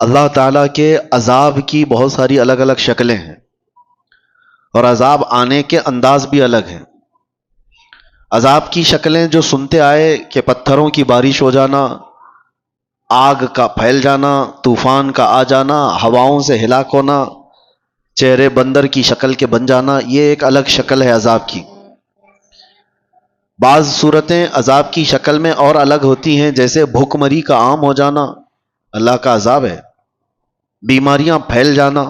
اللہ تعالیٰ کے عذاب کی بہت ساری الگ الگ شکلیں ہیں، اور عذاب آنے کے انداز بھی الگ ہیں۔ عذاب کی شکلیں جو سنتے آئے کہ پتھروں کی بارش ہو جانا، آگ کا پھیل جانا، طوفان کا آ جانا، ہواؤں سے ہلاک ہونا، چہرے بندر کی شکل کے بن جانا، یہ ایک الگ شکل ہے عذاب کی۔ بعض صورتیں عذاب کی شکل میں اور الگ ہوتی ہیں، جیسے بھوک مری کا عام ہو جانا اللہ کا عذاب ہے، بیماریاں پھیل جانا،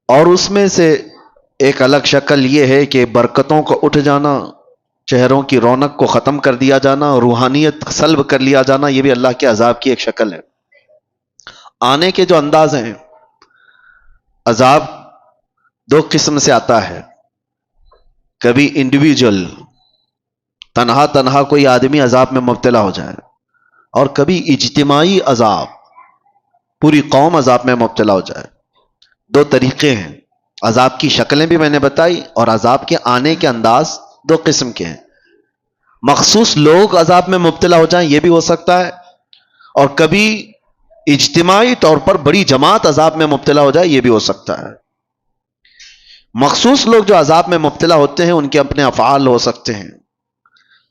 اور اس میں سے ایک الگ شکل یہ ہے کہ برکتوں کو اٹھ جانا، چہروں کی رونق کو ختم کر دیا جانا، روحانیت سلب کر لیا جانا، یہ بھی اللہ کے عذاب کی ایک شکل ہے۔ آنے کے جو انداز ہیں، عذاب دو قسم سے آتا ہے، کبھی انڈیویجول تنہا تنہا کوئی آدمی عذاب میں مبتلا ہو جائے، اور کبھی اجتماعی عذاب پوری قوم عذاب میں مبتلا ہو جائے۔ دو طریقے ہیں، عذاب کی شکلیں بھی میں نے بتائی، اور عذاب کے آنے کے انداز دو قسم کے ہیں۔ مخصوص لوگ عذاب میں مبتلا ہو جائیں یہ بھی ہو سکتا ہے، اور کبھی اجتماعی طور پر بڑی جماعت عذاب میں مبتلا ہو جائے یہ بھی ہو سکتا ہے۔ مخصوص لوگ جو عذاب میں مبتلا ہوتے ہیں ان کے اپنے افعال ہو سکتے ہیں،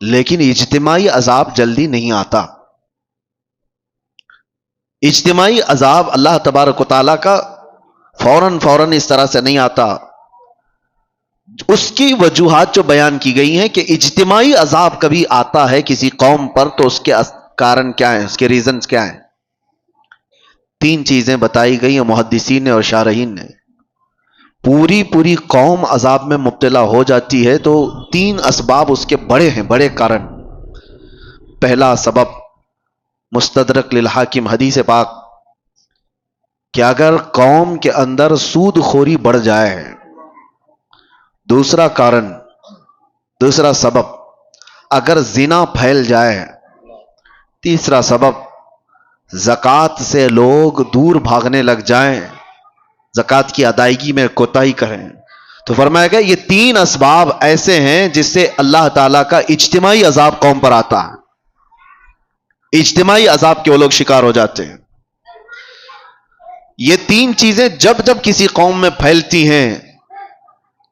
لیکن اجتماعی عذاب جلدی نہیں آتا۔ اجتماعی عذاب اللہ تبارک و تعالیٰ کا فوراً اس طرح سے نہیں آتا۔ اس کی وجوہات جو بیان کی گئی ہیں کہ اجتماعی عذاب کبھی آتا ہے کسی قوم پر، تو اس کے کارن کیا ہیں، اس کے ریزنز کیا ہیں؟ تین چیزیں بتائی گئی ہیں محدثین نے اور شارحین نے۔ پوری قوم عذاب میں مبتلا ہو جاتی ہے تو تین اسباب اس کے بڑے ہیں، بڑے کارن۔ پہلا سبب مستدرک للحاکم حدیث پاک کہ اگر قوم کے اندر سود خوری بڑھ جائے، دوسرا کارن، دوسرا سبب اگر زنا پھیل جائے، تیسرا سبب زکوٰۃ سے لوگ دور بھاگنے لگ جائیں، زکوٰۃ کی ادائیگی میں کوتاہی کریں، تو فرمایا گیا یہ تین اسباب ایسے ہیں جس سے اللہ تعالیٰ کا اجتماعی عذاب قوم پر آتا ہے، اجتماعی عذاب کے وہ لوگ شکار ہو جاتے ہیں۔ یہ تین چیزیں جب کسی قوم میں پھیلتی ہیں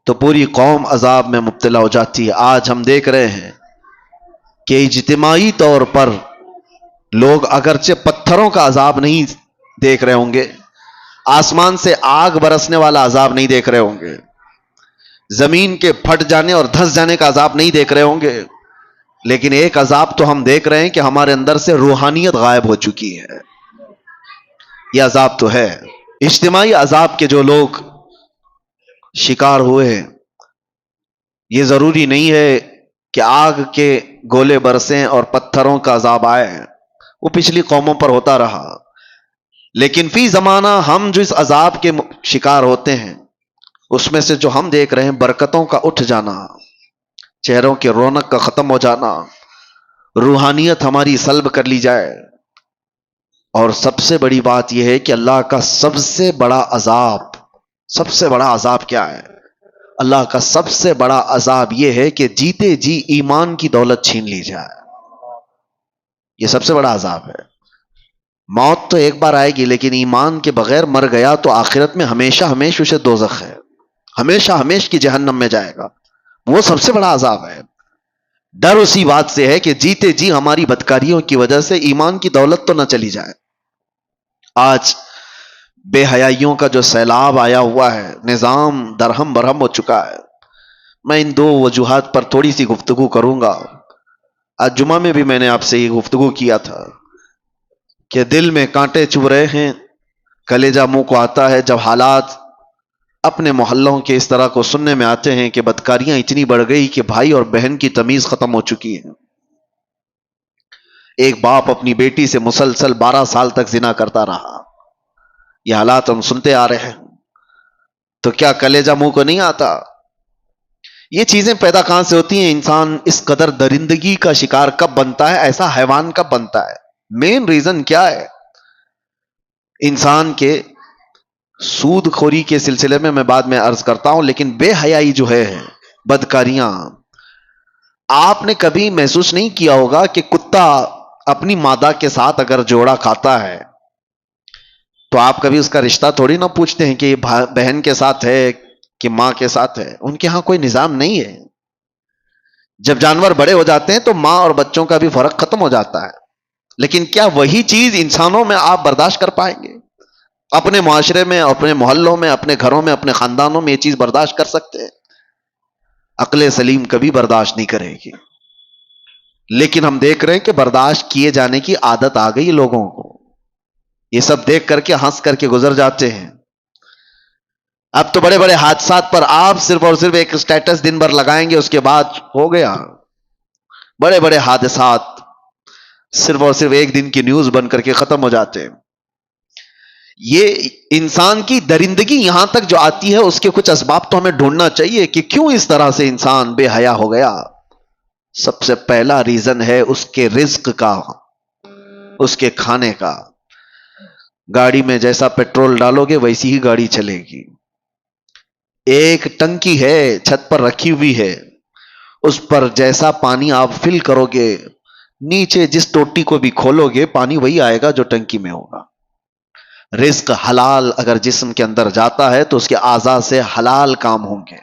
تو پوری قوم عذاب میں مبتلا ہو جاتی ہے۔ آج ہم دیکھ رہے ہیں کہ اجتماعی طور پر لوگ اگرچہ پتھروں کا عذاب نہیں دیکھ رہے ہوں گے، آسمان سے آگ برسنے والا عذاب نہیں دیکھ رہے ہوں گے، زمین کے پھٹ جانے اور دھس جانے کا عذاب نہیں دیکھ رہے ہوں گے، لیکن ایک عذاب تو ہم دیکھ رہے ہیں کہ ہمارے اندر سے روحانیت غائب ہو چکی ہے۔ یہ عذاب تو ہے۔ اجتماعی عذاب کے جو لوگ شکار ہوئے ہیں، یہ ضروری نہیں ہے کہ آگ کے گولے برسیں اور پتھروں کا عذاب آئے، وہ پچھلی قوموں پر ہوتا رہا، لیکن فی زمانہ ہم جو اس عذاب کے شکار ہوتے ہیں اس میں سے جو ہم دیکھ رہے ہیں برکتوں کا اٹھ جانا، چہروں کی رونق کا ختم ہو جانا، روحانیت ہماری سلب کر لی جائے، اور سب سے بڑی بات یہ ہے کہ اللہ کا سب سے بڑا عذاب کیا ہے؟ اللہ کا سب سے بڑا عذاب یہ ہے کہ جیتے جی ایمان کی دولت چھین لی جائے۔ یہ سب سے بڑا عذاب ہے۔ موت تو ایک بار آئے گی، لیکن ایمان کے بغیر مر گیا تو آخرت میں ہمیشہ اسے دوزخ ہے، ہمیشہ کی جہنم میں جائے گا۔ وہ سب سے بڑا عذاب ہے۔ ڈر اسی بات سے ہے کہ جیتے جی ہماری بدکاریوں کی وجہ سے ایمان کی دولت تو نہ چلی جائے۔ آج بے حیائیوں کا جو سیلاب آیا ہوا ہے، نظام درہم برہم ہو چکا ہے۔ میں ان دو وجوہات پر تھوڑی سی گفتگو کروں گا۔ آج جمعہ میں بھی میں نے آپ سے یہ گفتگو کیا تھا کہ دل میں کانٹے چبھ رہے ہیں، کلیجہ منہ کو آتا ہے جب حالات اپنے محلوں کے اس طرح کو سننے میں آتے ہیں کہ بدکاریاں اتنی بڑھ گئی کہ بھائی اور بہن کی تمیز ختم ہو چکی ہے۔ ایک باپ اپنی بیٹی سے مسلسل 12 سال تک زنا کرتا رہا، یہ حالات ہم سنتے آ رہے ہیں، تو کیا کلیجہ منہ کو نہیں آتا؟ یہ چیزیں پیدا کہاں سے ہوتی ہیں؟ انسان اس قدر درندگی کا شکار کب بنتا ہے، ایسا حیوان کب بنتا ہے؟ مین ریزن کیا ہے؟ انسان کے سود خوری کے سلسلے میں بعد میں عرض کرتا ہوں، لیکن بے حیائی جو ہے، بدکاریاں، آپ نے کبھی محسوس نہیں کیا ہوگا کہ کتا اپنی مادہ کے ساتھ اگر جوڑا کھاتا ہے تو آپ کبھی اس کا رشتہ تھوڑی نہ پوچھتے ہیں کہ یہ بہن کے ساتھ ہے کہ ماں کے ساتھ ہے. ان کے ہاں کوئی نظام نہیں ہے. جب جانور بڑے ہو جاتے ہیں تو ماں اور بچوں کا بھی فرق ختم ہو جاتا ہے. لیکن کیا وہی چیز انسانوں میں آپ برداشت کر پائیں گے؟ اپنے معاشرے میں، اپنے محلوں میں، اپنے گھروں میں، اپنے خاندانوں میں یہ چیز برداشت کر سکتے ہیں؟ عقل سلیم کبھی برداشت نہیں کرے گی. لیکن ہم دیکھ رہے ہیں کہ برداشت کیے جانے کی عادت آ گئی لوگوں کو. یہ سب دیکھ کر کے ہنس کر کے گزر جاتے ہیں. اب تو بڑے بڑے حادثات پر آپ صرف اور صرف ایک سٹیٹس دن بھر لگائیں گے، اس کے بعد ہو گیا. بڑے بڑے حادثات صرف اور صرف ایک دن کی نیوز بن کر کے ختم ہو جاتے ہیں. یہ انسان کی درندگی یہاں تک جو آتی ہے، اس کے کچھ اسباب تو ہمیں ڈھونڈنا چاہیے کہ کیوں اس طرح سے انسان بے حیا ہو گیا. سب سے پہلا ریزن ہے اس کے رزق کا، اس کے کھانے کا. گاڑی میں جیسا پیٹرول ڈالو گے ویسی ہی گاڑی چلے گی. ایک ٹنکی ہے چھت پر رکھی ہوئی ہے، اس پر جیسا پانی آپ فل کرو گے، نیچے جس ٹوٹی کو بھی کھولو گے پانی وہی آئے گا جو ٹنکی میں ہوگا. رزق حلال اگر جسم کے اندر جاتا ہے تو اس کے اعضاء سے حلال کام ہوں گے.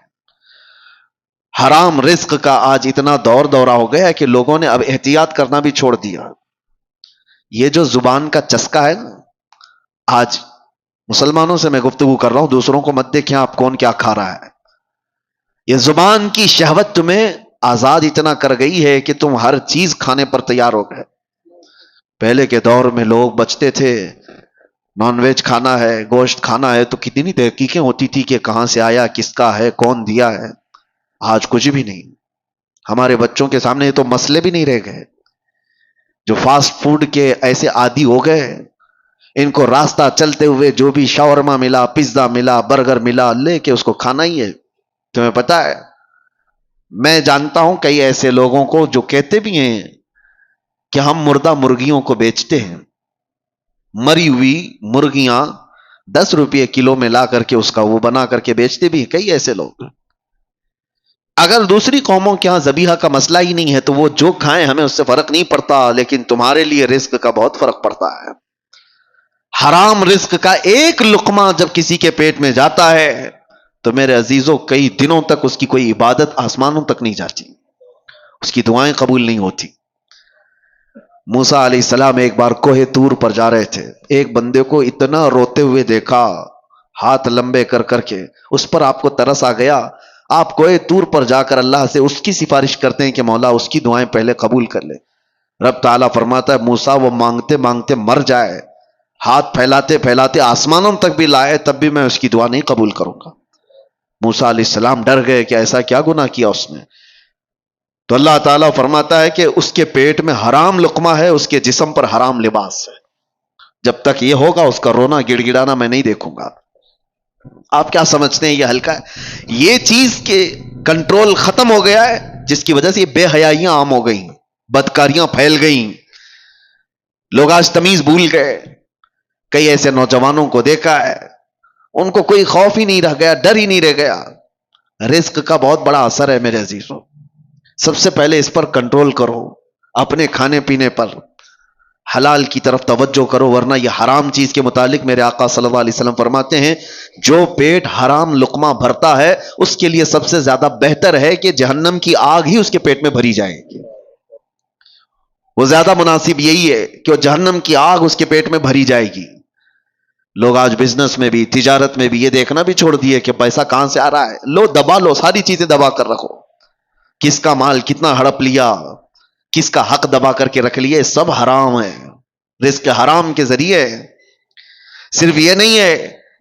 حرام رزق کا آج اتنا دور دورہ ہو گیا ہے کہ لوگوں نے اب احتیاط کرنا بھی چھوڑ دیا. یہ جو زبان کا چسکا ہے نا، آج مسلمانوں سے میں گفتگو کر رہا ہوں، دوسروں کو مت دیکھیں آپ کون کیا کھا رہا ہے. یہ زبان کی شہوت تمہیں آزاد اتنا کر گئی ہے کہ تم ہر چیز کھانے پر تیار ہو گئے. پہلے کے دور میں لوگ بچتے تھے، نان ویج کھانا ہے، گوشت کھانا ہے، تو کتنی تحقیقیں ہوتی تھی کہ کہاں سے آیا، کس کا ہے، کون دیا ہے. آج کچھ بھی نہیں. ہمارے بچوں کے سامنے یہ تو مسئلے بھی نہیں رہ گئے. جو فاسٹ فوڈ کے ایسے عادی ہو گئے، ان کو راستہ چلتے ہوئے جو بھی شاورما ملا، پیزا ملا، برگر ملا، لے کے اس کو کھانا ہی ہے. تمہیں پتا ہے، میں جانتا ہوں کئی ایسے لوگوں کو جو کہتے بھی ہیں کہ ہم مردہ مرغیوں کو بیچتے ہیں. مری ہوئی مرغیاں 10 روپے کلو میں لا کر کے اس کا وہ بنا کر کے بیچتے بھی ہیں کئی ایسے لوگ. اگر دوسری قوموں کے ہاں ذبیحہ کا مسئلہ ہی نہیں ہے تو وہ جو کھائیں ہمیں اس سے فرق نہیں پڑتا، لیکن تمہارے لیے رزق کا بہت فرق پڑتا ہے. حرام رزق کا ایک لقمہ جب کسی کے پیٹ میں جاتا ہے تو میرے عزیزوں کئی دنوں تک اس کی کوئی عبادت آسمانوں تک نہیں جاتی، اس کی دعائیں قبول نہیں ہوتی. موسیٰ علیہ السلام ایک بار کوہ طور پر جا رہے تھے، ایک بندے کو اتنا روتے ہوئے دیکھا، ہاتھ لمبے کر کر کے. اس پر آپ کو ترس آ گیا. آپ کوہ طور پر جا کر اللہ سے اس کی سفارش کرتے ہیں کہ مولا اس کی دعائیں پہلے قبول کر لے. رب تعالیٰ فرماتا ہے موسیٰ وہ مانگتے مانگتے مر جائے، ہاتھ پھیلاتے پھیلاتے آسمانوں تک بھی لائے، تب بھی میں اس کی دعا نہیں قبول کروں گا. موسیٰ علیہ السلام ڈر گئے کہ ایسا کیا گناہ کیا اس نے. تو اللہ تعالیٰ فرماتا ہے کہ اس کے پیٹ میں حرام لقمہ ہے، اس کے جسم پر حرام لباس ہے. جب تک یہ ہوگا اس کا رونا گڑ گڑانا میں نہیں دیکھوں گا. آپ کیا سمجھتے ہیں یہ ہلکا ہے؟ یہ چیز کے کنٹرول ختم ہو گیا ہے، جس کی وجہ سے یہ بے حیائیاں عام ہو گئیں، بدکاریاں پھیل گئیں، لوگ آج تمیز بھول گئے. کئی ایسے نوجوانوں کو دیکھا ہے، ان کو کوئی خوف ہی نہیں رہ گیا، ڈر ہی نہیں رہ گیا. رزق کا بہت بڑا اثر ہے میرے عزیزوں. سب سے پہلے اس پر کنٹرول کرو، اپنے کھانے پینے پر حلال کی طرف توجہ کرو، ورنہ یہ حرام چیز کے متعلق میرے آقا صلی اللہ علیہ وسلم فرماتے ہیں جو پیٹ حرام لقمہ بھرتا ہے اس کے لیے سب سے زیادہ بہتر ہے کہ جہنم کی آگ ہی اس کے پیٹ میں بھری جائے گی. وہ زیادہ مناسب یہی ہے کہ وہ جہنم کی آگ اس کے پیٹ میں بھری جائے گی. لوگ آج بزنس میں بھی، تجارت میں بھی یہ دیکھنا بھی چھوڑ دیے کہ پیسہ کہاں سے آ رہا ہے. لو دبا لو، ساری چیزیں دبا کر رکھو، کس کا مال کتنا ہڑپ لیا، کس کا حق دبا کر کے رکھ لیے، سب حرام ہے. رزق حرام کے ذریعے. صرف یہ نہیں ہے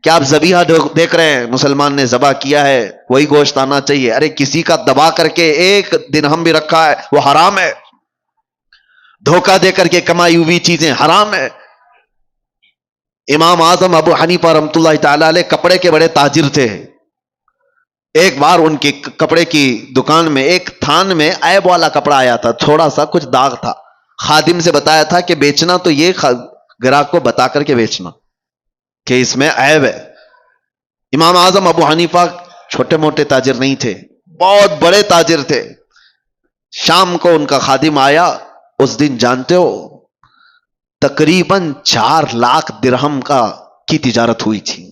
کہ آپ ذبیحہ دیکھ رہے ہیں، مسلمان نے ذبح کیا ہے وہی گوشت آنا چاہیے. ارے کسی کا دبا کر کے ایک درہم بھی رکھا ہے وہ حرام ہے. دھوکہ دے کر کے کمائی ہوئی چیزیں حرام ہے. امام اعظم ابو حنیفہ رحمۃ اللہ تعالی علیہ کپڑے کے بڑے تاجر تھے. ایک بار ان کی کپڑے کی دکان میں ایک تھان میں عیب والا کپڑا آیا تھا، تھوڑا سا کچھ داغ تھا. خادم سے بتایا تھا کہ بیچنا تو یہ گراہک کو بتا کر کے بیچنا کہ اس میں عیب ہے. امام اعظم ابو حنیفہ چھوٹے موٹے تاجر نہیں تھے، بہت بڑے تاجر تھے. شام کو ان کا خادم آیا. اس دن جانتے ہو تقریباً 4 لاکھ درہم کا کی تجارت ہوئی تھی.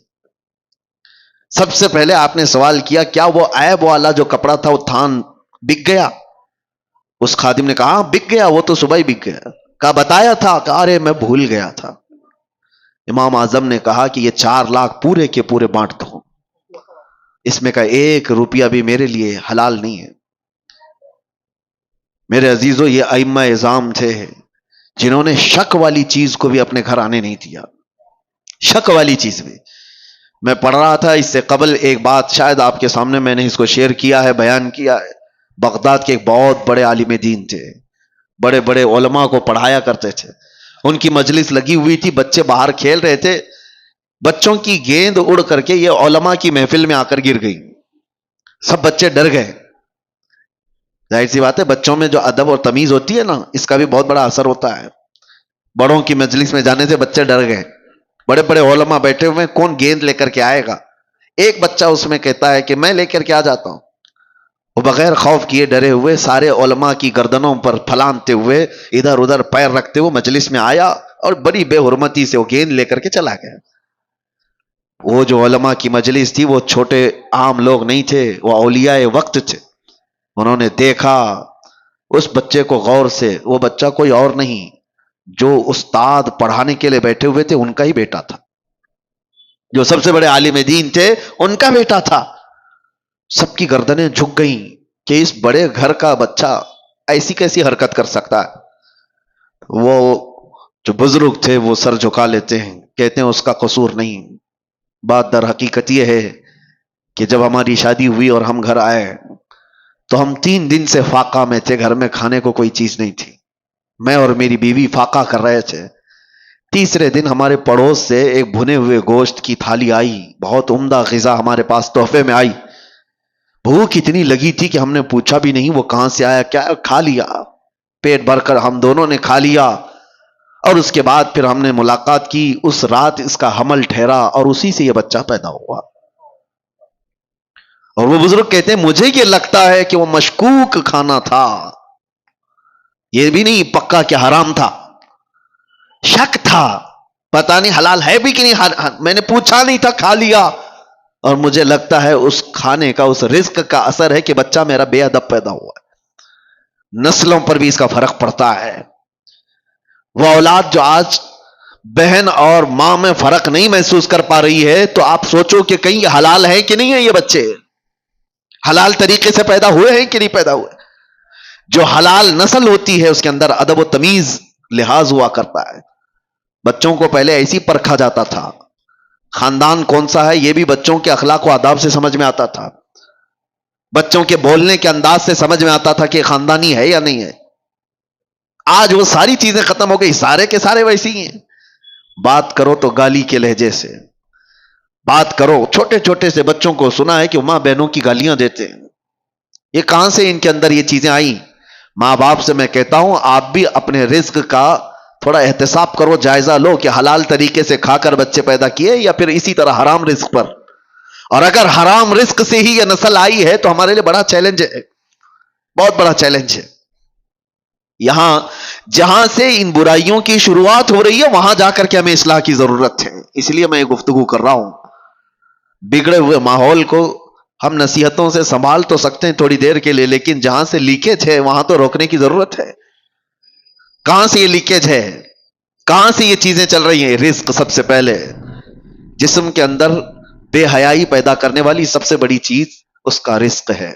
سب سے پہلے آپ نے سوال کیا کیا وہ عیب والا جو کپڑا تھا وہ تھان بک گیا؟ اس خادم نے کہا بک گیا، وہ تو صبح ہی بک گیا. کہا بتایا تھا؟ کہا ارے میں بھول گیا تھا. امام اعظم نے کہا کہ یہ 4 لاکھ پورے کے پورے بانٹ دو، اس میں کا 1 روپیہ بھی میرے لیے حلال نہیں ہے. میرے عزیزو، یہ ائمہ اعظام تھے جنہوں نے شک والی چیز کو بھی اپنے گھر آنے نہیں دیا. شک والی چیز بھی. میں پڑھ رہا تھا اس سے قبل ایک بات، شاید آپ کے سامنے میں نے اس کو شیئر کیا ہے، بیان کیا ہے. بغداد کے ایک بہت بڑے عالم دین تھے، بڑے بڑے علماء کو پڑھایا کرتے تھے. ان کی مجلس لگی ہوئی تھی، بچے باہر کھیل رہے تھے، بچوں کی گیند اڑ کر کے یہ علماء کی محفل میں آ کر گر گئی. سب بچے ڈر گئے. ظاہر سی بات ہے، بچوں میں جو ادب اور تمیز ہوتی ہے نا، اس کا بھی بہت بڑا اثر ہوتا ہے. بڑوں کی مجلس میں جانے سے بچے ڈر گئے. بڑے بڑے علماء بیٹھے ہوئے ہیں، کون گیند لے کر کے آئے گا؟ ایک بچہ اس میں کہتا ہے کہ میں لے کر کے آ جاتا ہوں. وہ بغیر خوف کیے ڈرے ہوئے سارے علماء کی گردنوں پر پھلانتے ہوئے ادھر ادھر پیر رکھتے ہوئے مجلس میں آیا اور بڑی بے حرمتی سے وہ گیند لے کر کے چلا گیا. وہ جو علماء کی مجلس تھی وہ چھوٹے عام لوگ نہیں تھے، وہ اولیاء وقت تھے. انہوں نے دیکھا اس بچے کو غور سے. وہ بچہ کوئی اور نہیں، جو استاد پڑھانے کے لیے بیٹھے ہوئے تھے ان کا ہی بیٹا تھا، جو سب سے بڑے عالم دین تھے ان کا بیٹا تھا. سب کی گردنیں جھک گئیں کہ اس بڑے گھر کا بچہ ایسی کیسی حرکت کر سکتا ہے. وہ جو بزرگ تھے وہ سر جھکا لیتے ہیں، کہتے ہیں اس کا قصور نہیں. بات در حقیقت یہ ہے کہ جب ہماری شادی ہوئی اور ہم گھر آئے تو ہم 3 دن سے فاقہ میں تھے، گھر میں کھانے کو کوئی چیز نہیں تھی. میں اور میری بیوی فاقہ کر رہے تھے. تیسرے دن ہمارے پڑوس سے ایک بھنے ہوئے گوشت کی تھالی آئی، بہت عمدہ غذا ہمارے پاس تحفے میں آئی. بھوک اتنی لگی تھی کہ ہم نے پوچھا بھی نہیں وہ کہاں سے آیا، کیا کھا لیا. پیٹ بھر کر ہم دونوں نے کھا لیا. اور اس کے بعد پھر ہم نے ملاقات کی. اس رات اس کا حمل ٹھہرا اور اسی سے یہ بچہ پیدا ہوا. اور وہ بزرگ کہتے ہیں مجھے یہ لگتا ہے کہ وہ مشکوک کھانا تھا، یہ بھی نہیں پکا کہ حرام تھا، شک تھا، پتہ نہیں حلال ہے بھی کہ نہیں. میں نے پوچھا نہیں تھا، کھا لیا. اور مجھے لگتا ہے اس کھانے کا، اس رزق کا اثر ہے کہ بچہ میرا بے ادب پیدا ہوا ہے. نسلوں پر بھی اس کا فرق پڑتا ہے. وہ اولاد جو آج بہن اور ماں میں فرق نہیں محسوس کر پا رہی ہے، تو آپ سوچو کہ کہیں یہ حلال ہے کہ نہیں ہے. یہ بچے حلال طریقے سے پیدا ہوئے ہیں کہ نہیں پیدا ہوئے. جو حلال نسل ہوتی ہے اس کے اندر ادب و تمیز لحاظ ہوا کرتا ہے. بچوں کو پہلے ایسی پرکھا جاتا تھا، خاندان کون سا ہے یہ بھی بچوں کے اخلاق و آداب سے سمجھ میں آتا تھا، بچوں کے بولنے کے انداز سے سمجھ میں آتا تھا کہ خاندانی ہے یا نہیں ہے. آج وہ ساری چیزیں ختم ہو گئی، سارے کے سارے ویسے ہی ہیں. بات کرو تو گالی کے لہجے سے بات کرو. چھوٹے چھوٹے سے بچوں کو سنا ہے کہ ماں بہنوں کی گالیاں دیتے ہیں. یہ کہاں سے ان کے اندر یہ چیزیں آئیں؟ ماں باپ سے میں کہتا ہوں آپ بھی اپنے رزق کا تھوڑا احتساب کرو، جائزہ لو کہ حلال طریقے سے کھا کر بچے پیدا کیے یا پھر اسی طرح حرام رزق پر. اور اگر حرام رزق سے ہی یہ نسل آئی ہے تو ہمارے لیے بڑا چیلنج ہے، بہت بڑا چیلنج ہے. یہاں جہاں سے ان برائیوں کی شروعات ہو رہی ہے وہاں جا کر کے ہمیں اصلاح کی ضرورت ہے. اس لیے میں یہ گفتگو کر رہا ہوں. بگڑے ہوئے ماحول کو ہم نصیحتوں سے سنبھال تو سکتے ہیں تھوڑی دیر کے لیے، لیکن جہاں سے لیکیج ہے وہاں تو روکنے کی ضرورت ہے. کہاں سے یہ لیکیج ہے، کہاں سے یہ چیزیں چل رہی ہیں؟ رزق سب سے پہلے. جسم کے اندر بے حیائی پیدا کرنے والی سب سے بڑی چیز اس کا رزق ہے.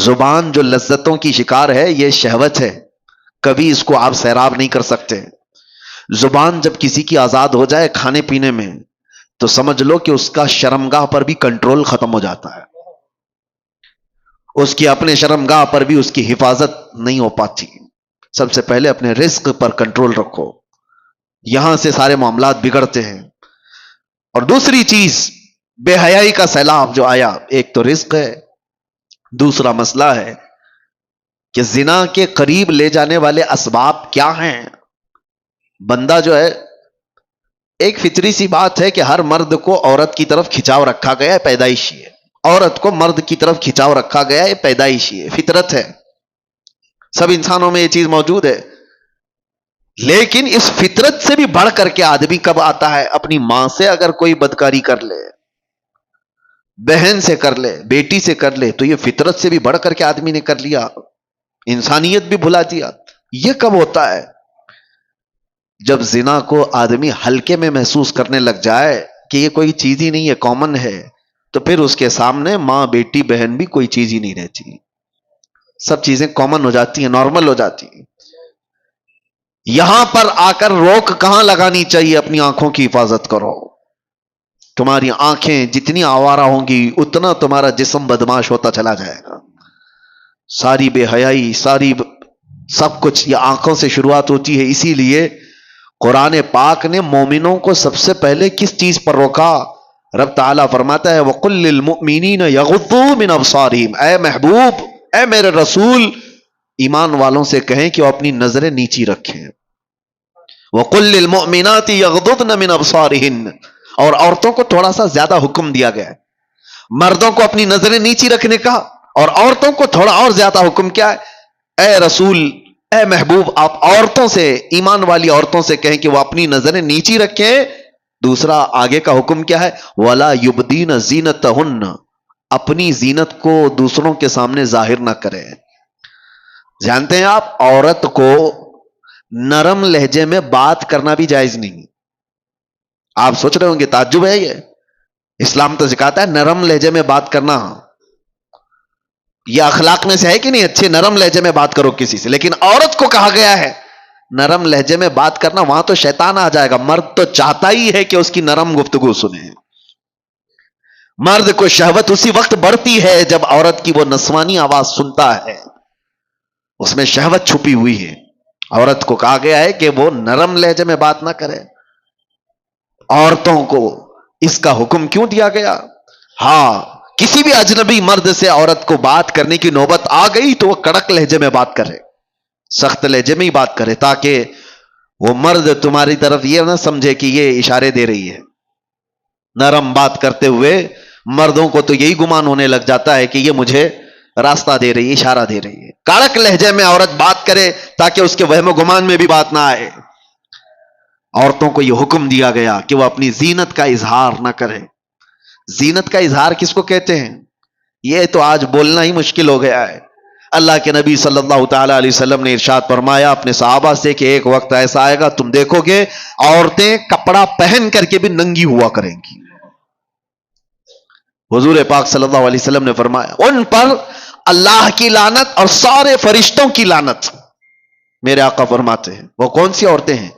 زبان جو لذتوں کی شکار ہے یہ شہوت ہے، کبھی اس کو آپ سیراب نہیں کر سکتے. زبان جب کسی کی آزاد ہو جائے کھانے پینے میں تو سمجھ لو کہ اس کا شرمگاہ پر بھی کنٹرول ختم ہو جاتا ہے، اس کی اپنے شرمگاہ پر بھی اس کی حفاظت نہیں ہو پاتی. سب سے پہلے اپنے رزق پر کنٹرول رکھو، یہاں سے سارے معاملات بگڑتے ہیں. اور دوسری چیز بے حیائی کا سیلاب جو آیا، ایک تو رزق ہے، دوسرا مسئلہ ہے کہ زنا کے قریب لے جانے والے اسباب کیا ہیں. بندہ جو ہے، ایک فطری سی بات ہے کہ ہر مرد کو عورت کی طرف کھچاؤ رکھا گیا ہے، پیدائشی ہے. عورت کو مرد کی طرف کھچاؤ رکھا گیا ہے، پیدائشی ہے، فطرت ہے. سب انسانوں میں یہ چیز موجود ہے. لیکن اس فطرت سے بھی بڑھ کر کے آدمی کب آتا ہے؟ اپنی ماں سے اگر کوئی بدکاری کر لے، بہن سے کر لے، بیٹی سے کر لے، تو یہ فطرت سے بھی بڑھ کر کے آدمی نے کر لیا، انسانیت بھی بھلا دیا۔ یہ کب ہوتا ہے؟ جب زنا کو آدمی ہلکے میں محسوس کرنے لگ جائے کہ یہ کوئی چیز ہی نہیں ہے، کامن ہے، تو پھر اس کے سامنے ماں، بیٹی، بہن بھی کوئی چیز ہی نہیں رہتی، سب چیزیں کامن ہو جاتی ہیں، نارمل ہو جاتی ہیں۔ یہاں پر آ کر روک کہاں لگانی چاہیے؟ اپنی آنکھوں کی حفاظت کرو۔ تمہاری آنکھیں جتنی آوارہ ہوں گی اتنا تمہارا جسم بدماش ہوتا چلا جائے گا۔ ساری بے حیائی، سب کچھ یہ آنکھوں سے شروعات ہوتی ہے۔ اسی لیے قرآن پاک نے مومنوں کو سب سے پہلے کس چیز پر روکا؟ رب تعالیٰ فرماتا ہے وَقُلْ لِلْمُؤْمِنِينَ يَغُضُّوا مِنْ أَبْصَارِهِمْ، اے محبوب، اے میرے رسول، ایمان والوں سے کہیں کہ وہ اپنی نظریں نیچی رکھیں۔ وَقُلْ لِلْمُؤْمِنَاتِ يَغْضُضْنَ مِنْ أَبْصَارِهِنَّ، اور عورتوں کو تھوڑا سا زیادہ حکم دیا گیا ہے، مردوں کو اپنی نظریں نیچی رکھنے کا، اور عورتوں کو تھوڑا اور زیادہ حکم کیا ہے؟ اے رسول، اے محبوب، آپ عورتوں سے، ایمان والی عورتوں سے کہیں کہ وہ اپنی نظریں نیچی رکھیں۔ دوسرا آگے کا حکم کیا ہے؟ وَلَا يُبْدِينَ زِينَتَهُنَّ، اپنی زینت کو دوسروں کے سامنے ظاہر نہ کریں۔ جانتے ہیں آپ، عورت کو نرم لہجے میں بات کرنا بھی جائز نہیں۔ آپ سوچ رہے ہوں گے تعجب ہے یہ، اسلام تو سکھاتا ہے نرم لہجے میں بات کرنا، یہ اخلاق میں سے ہے کہ نہیں؟ اچھے نرم لہجے میں بات کرو کسی سے، لیکن عورت کو کہا گیا ہے نرم لہجے میں بات کرنا، وہاں تو شیطان آ جائے گا۔ مرد تو چاہتا ہی ہے کہ اس کی نرم گفتگو سنے، مرد کو شہوت اسی وقت بڑھتی ہے جب عورت کی وہ نسوانی آواز سنتا ہے، اس میں شہوت چھپی ہوئی ہے۔ عورت کو کہا گیا ہے کہ وہ نرم لہجے میں بات نہ کرے۔ عورتوں کو اس کا حکم کیوں دیا گیا؟ ہاں، کسی بھی اجنبی مرد سے عورت کو بات کرنے کی نوبت آ گئی تو وہ کڑک لہجے میں بات کرے، سخت لہجے میں ہی بات کرے، تاکہ وہ مرد تمہاری طرف یہ نہ سمجھے کہ یہ اشارے دے رہی ہے۔ نرم بات کرتے ہوئے مردوں کو تو یہی گمان ہونے لگ جاتا ہے کہ یہ مجھے راستہ دے رہی ہے، اشارہ دے رہی ہے۔ کڑک لہجے میں عورت بات کرے تاکہ اس کے وہم و گمان میں بھی بات نہ آئے۔ عورتوں کو یہ حکم دیا گیا کہ وہ اپنی زینت کا اظہار نہ کرے۔ زینت کا اظہار کس کو کہتے ہیں؟ یہ تو آج بولنا ہی مشکل ہو گیا ہے۔ اللہ کے نبی صلی اللہ تعالی علیہ وسلم نے ارشاد فرمایا اپنے صحابہ سے کہ ایک وقت ایسا آئے گا تم دیکھو گے عورتیں کپڑا پہن کر کے بھی ننگی ہوا کریں گی۔ حضور پاک صلی اللہ علیہ وسلم نے فرمایا ان پر اللہ کی لعنت اور سارے فرشتوں کی لعنت۔ میرے آقا فرماتے ہیں وہ کون سی عورتیں ہیں؟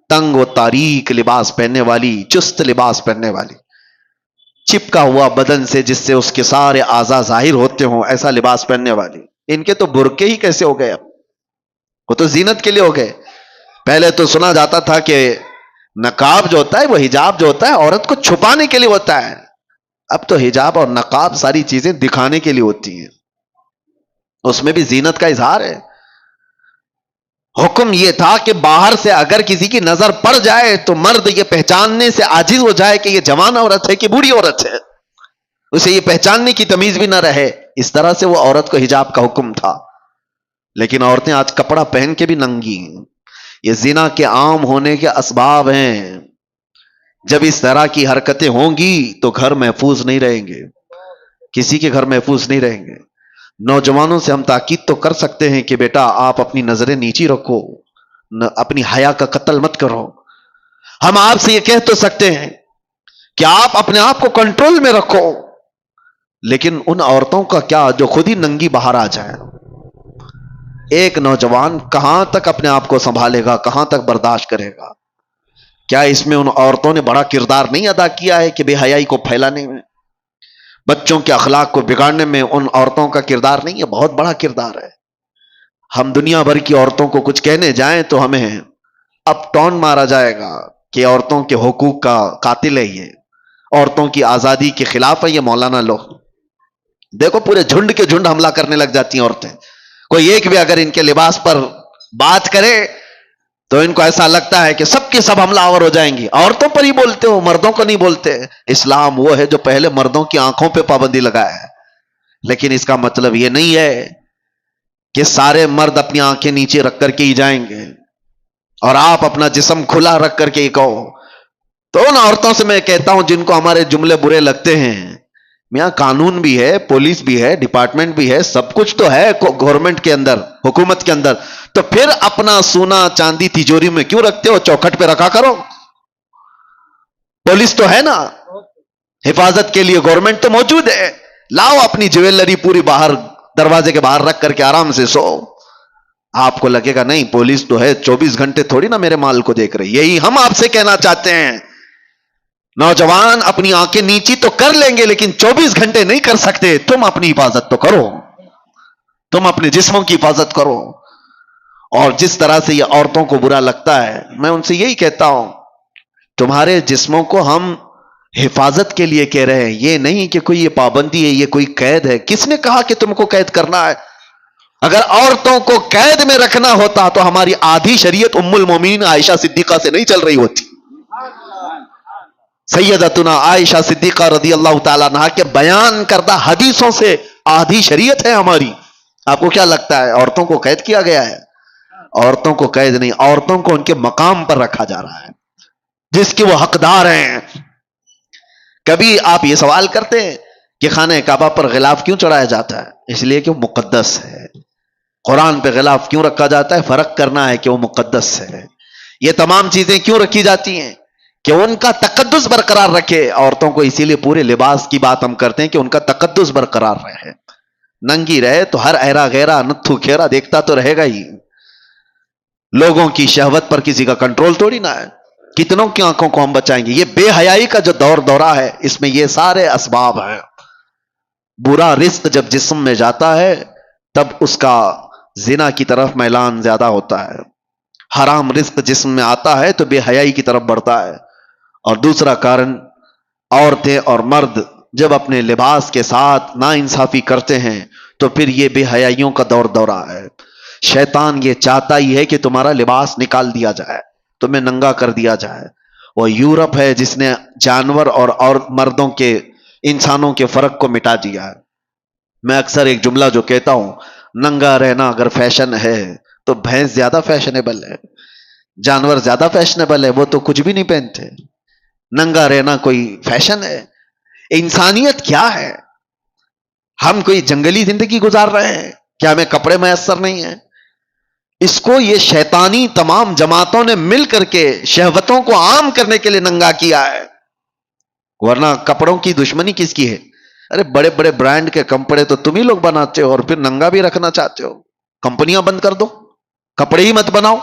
تنگ و تاریک لباس پہننے والی، چست لباس پہننے والی، چپکا ہوا بدن سے جس سے اس کے سارے اعضاء ظاہر ہوتے ہوں، ایسا لباس پہننے والی۔ ان کے تو برقعے ہی کیسے ہو گئے؟ اب وہ تو زینت کے لیے ہو گئے۔ پہلے تو سنا جاتا تھا کہ نقاب جو ہوتا ہے، وہ حجاب جو ہوتا ہے عورت کو چھپانے کے لیے ہوتا ہے۔ اب تو حجاب اور نقاب ساری چیزیں دکھانے کے لیے ہوتی ہیں، اس میں بھی زینت کا اظہار ہے۔ حکم یہ تھا کہ باہر سے اگر کسی کی نظر پڑ جائے تو مرد یہ پہچاننے سے عاجز ہو جائے کہ یہ جوان عورت ہے کہ بوڑھی عورت ہے، اسے یہ پہچاننے کی تمیز بھی نہ رہے، اس طرح سے وہ عورت کو حجاب کا حکم تھا۔ لیکن عورتیں آج کپڑا پہن کے بھی ننگی ہیں۔ یہ زنا کے عام ہونے کے اسباب ہیں۔ جب اس طرح کی حرکتیں ہوں گی تو گھر محفوظ نہیں رہیں گے، کسی کے گھر محفوظ نہیں رہیں گے۔ نوجوانوں سے ہم تاکید تو کر سکتے ہیں کہ بیٹا آپ اپنی نظریں نیچی رکھو، اپنی حیا کا قتل مت کرو۔ ہم آپ سے یہ کہہ تو سکتے ہیں کہ آپ اپنے آپ کو کنٹرول میں رکھو، لیکن ان عورتوں کا کیا جو خود ہی ننگی باہر آ جائیں؟ ایک نوجوان کہاں تک اپنے آپ کو سنبھالے گا، کہاں تک برداشت کرے گا؟ کیا اس میں ان عورتوں نے بڑا کردار نہیں ادا کیا ہے کہ بے حیائی کو پھیلانے میں، بچوں کے اخلاق کو بگاڑنے میں ان عورتوں کا کردار نہیں ہے؟ بہت بڑا کردار ہے۔ ہم دنیا بھر کی عورتوں کو کچھ کہنے جائیں تو ہمیں اب ٹون مارا جائے گا کہ عورتوں کے حقوق کا قاتل ہے، یہ عورتوں کی آزادی کے خلاف ہے یہ مولانا لوگ۔ دیکھو پورے جھنڈ کے جھنڈ حملہ کرنے لگ جاتی ہیں عورتیں، کوئی ایک بھی اگر ان کے لباس پر بات کرے تو ان کو ایسا لگتا ہے کہ سب کے سب حملہ آور ہو جائیں گی۔ عورتوں پر ہی بولتے ہو، مردوں کو نہیں بولتے۔ اسلام وہ ہے جو پہلے مردوں کی آنکھوں پہ پابندی لگایا ہے، لیکن اس کا مطلب یہ نہیں ہے کہ سارے مرد اپنی آنکھیں نیچے رکھ کر کے ہی جائیں گے۔ اور آپ اپنا جسم کھلا رکھ کر کے کہو. تو ان عورتوں سے میں کہتا ہوں جن کو ہمارے جملے برے لگتے ہیں، میاں قانون بھی ہے، پولیس بھی ہے، ڈپارٹمنٹ بھی ہے، سب کچھ تو ہے گورنمنٹ کے اندر، حکومت کے اندر، تو پھر اپنا سونا چاندی تجوری میں کیوں رکھتے ہو؟ چوکھٹ پہ رکھا کرو. پولیس تو ہے نا حفاظت کے لیے، گورنمنٹ تو موجود ہے. لاؤ اپنی جویلری پوری باہر دروازے کے باہر رکھ کر کے آرام سے سو. آپ کو لگے گا نہیں پولیس تو ہے، 24 گھنٹے تھوڑی نا میرے مال کو دیکھ رہی. یہی ہم آپ سے کہنا چاہتے ہیں، نوجوان اپنی آنکھیں نیچی تو کر لیں گے لیکن 24 گھنٹے نہیں کر سکتے. تم اپنی حفاظت تو کرو، تم اپنے جسموں کی حفاظت کرو. اور جس طرح سے یہ عورتوں کو برا لگتا ہے، میں ان سے یہی کہتا ہوں تمہارے جسموں کو ہم حفاظت کے لیے کہہ رہے ہیں، یہ نہیں کہ کوئی یہ پابندی ہے، یہ کوئی قید ہے. کس نے کہا کہ تم کو قید کرنا ہے؟ اگر عورتوں کو قید میں رکھنا ہوتا تو ہماری آدھی شریعت ام المومنین عائشہ صدیقہ سے نہیں چل رہی ہوتی. سیدتنا عائشہ صدیقہ رضی اللہ تعالیٰ عنہا کے بیان کردہ حدیثوں سے آدھی شریعت ہے ہماری. آپ کو کیا لگتا ہے عورتوں کو قید کیا گیا ہے؟ عورتوں کو قید نہیں، عورتوں کو ان کے مقام پر رکھا جا رہا ہے جس کے وہ حقدار ہیں. کبھی آپ یہ سوال کرتے ہیں کہ خانہ کعبہ پر غلاف کیوں چڑھایا جاتا ہے؟ اس لیے کہ وہ مقدس ہے. قرآن پہ غلاف کیوں رکھا جاتا ہے؟ فرق کرنا ہے کہ وہ مقدس ہے. یہ تمام چیزیں کیوں رکھی جاتی ہیں؟ کہ ان کا تقدس برقرار رکھے. عورتوں کو اسی لیے پورے لباس کی بات ہم کرتے ہیں کہ ان کا تقدس برقرار رہے. ننگی رہے تو ہر ایرا غیرہ نتھو کھیرا دیکھتا تو رہے گا ہی. لوگوں کی شہوت پر کسی کا کنٹرول تھوڑی نہ ہے. کتنوں کی آنکھوں کو ہم بچائیں گے؟ یہ بے حیائی کا جو دورہ ہے اس میں یہ سارے اسباب ہیں. برا رزق جب جسم میں جاتا ہے تب اس کا زنا کی طرف میلان زیادہ ہوتا ہے. حرام رزق جسم میں آتا ہے تو بے حیائی کی طرف بڑھتا ہے. اور دوسرا کارن، عورتیں اور مرد جب اپنے لباس کے ساتھ ناانصافی کرتے ہیں تو پھر یہ بے حیائیوں کا دورہ ہے. شیطان یہ چاہتا ہی ہے کہ تمہارا لباس نکال دیا جائے، تمہیں ننگا کر دیا جائے. وہ یورپ ہے جس نے جانور اور مردوں کے، انسانوں کے فرق کو مٹا دیا ہے. میں اکثر ایک جملہ جو کہتا ہوں، ننگا رہنا اگر فیشن ہے تو بھینس زیادہ فیشنیبل ہے، جانور زیادہ فیشنیبل ہے، وہ تو کچھ بھی نہیں پہنتے. ننگا رہنا کوئی فیشن ہے؟ انسانیت کیا ہے؟ ہم کوئی جنگلی زندگی گزار رہے ہیں کیا؟ ہمیں کپڑے میسر نہیں ہیں؟ اس کو یہ شیطانی تمام جماعتوں نے مل کر کے شہوتوں کو عام کرنے کے لیے ننگا کیا ہے. ورنہ کپڑوں کی دشمنی کس کی ہے؟ ارے بڑے بڑے برانڈ کے کپڑے تو تم ہی لوگ بناتے ہو اور پھر ننگا بھی رکھنا چاہتے ہو. کمپنیاں بند کر دو، کپڑے ہی مت بناؤ.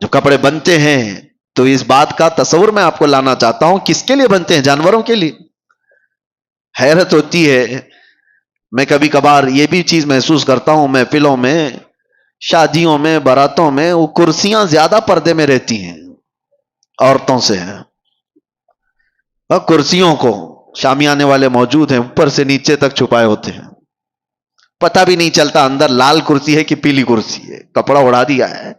جو کپڑے بنتے ہیں تو اس بات کا تصور میں آپ کو لانا چاہتا ہوں، کس کے لیے بنتے ہیں؟ جانوروں کے لیے. حیرت ہوتی ہے، میں کبھی کبھار یہ بھی چیز محسوس کرتا ہوں، محفلوں میں، شادیوں میں، باراتوں میں وہ کرسیاں زیادہ پردے میں رہتی ہیں عورتوں سے ہیں. اور کرسیوں کو شامیانے والے موجود ہیں، اوپر سے نیچے تک چھپائے ہوتے ہیں، پتہ بھی نہیں چلتا اندر لال کرسی ہے کہ پیلی کرسی ہے، کپڑا اڑا دیا ہے.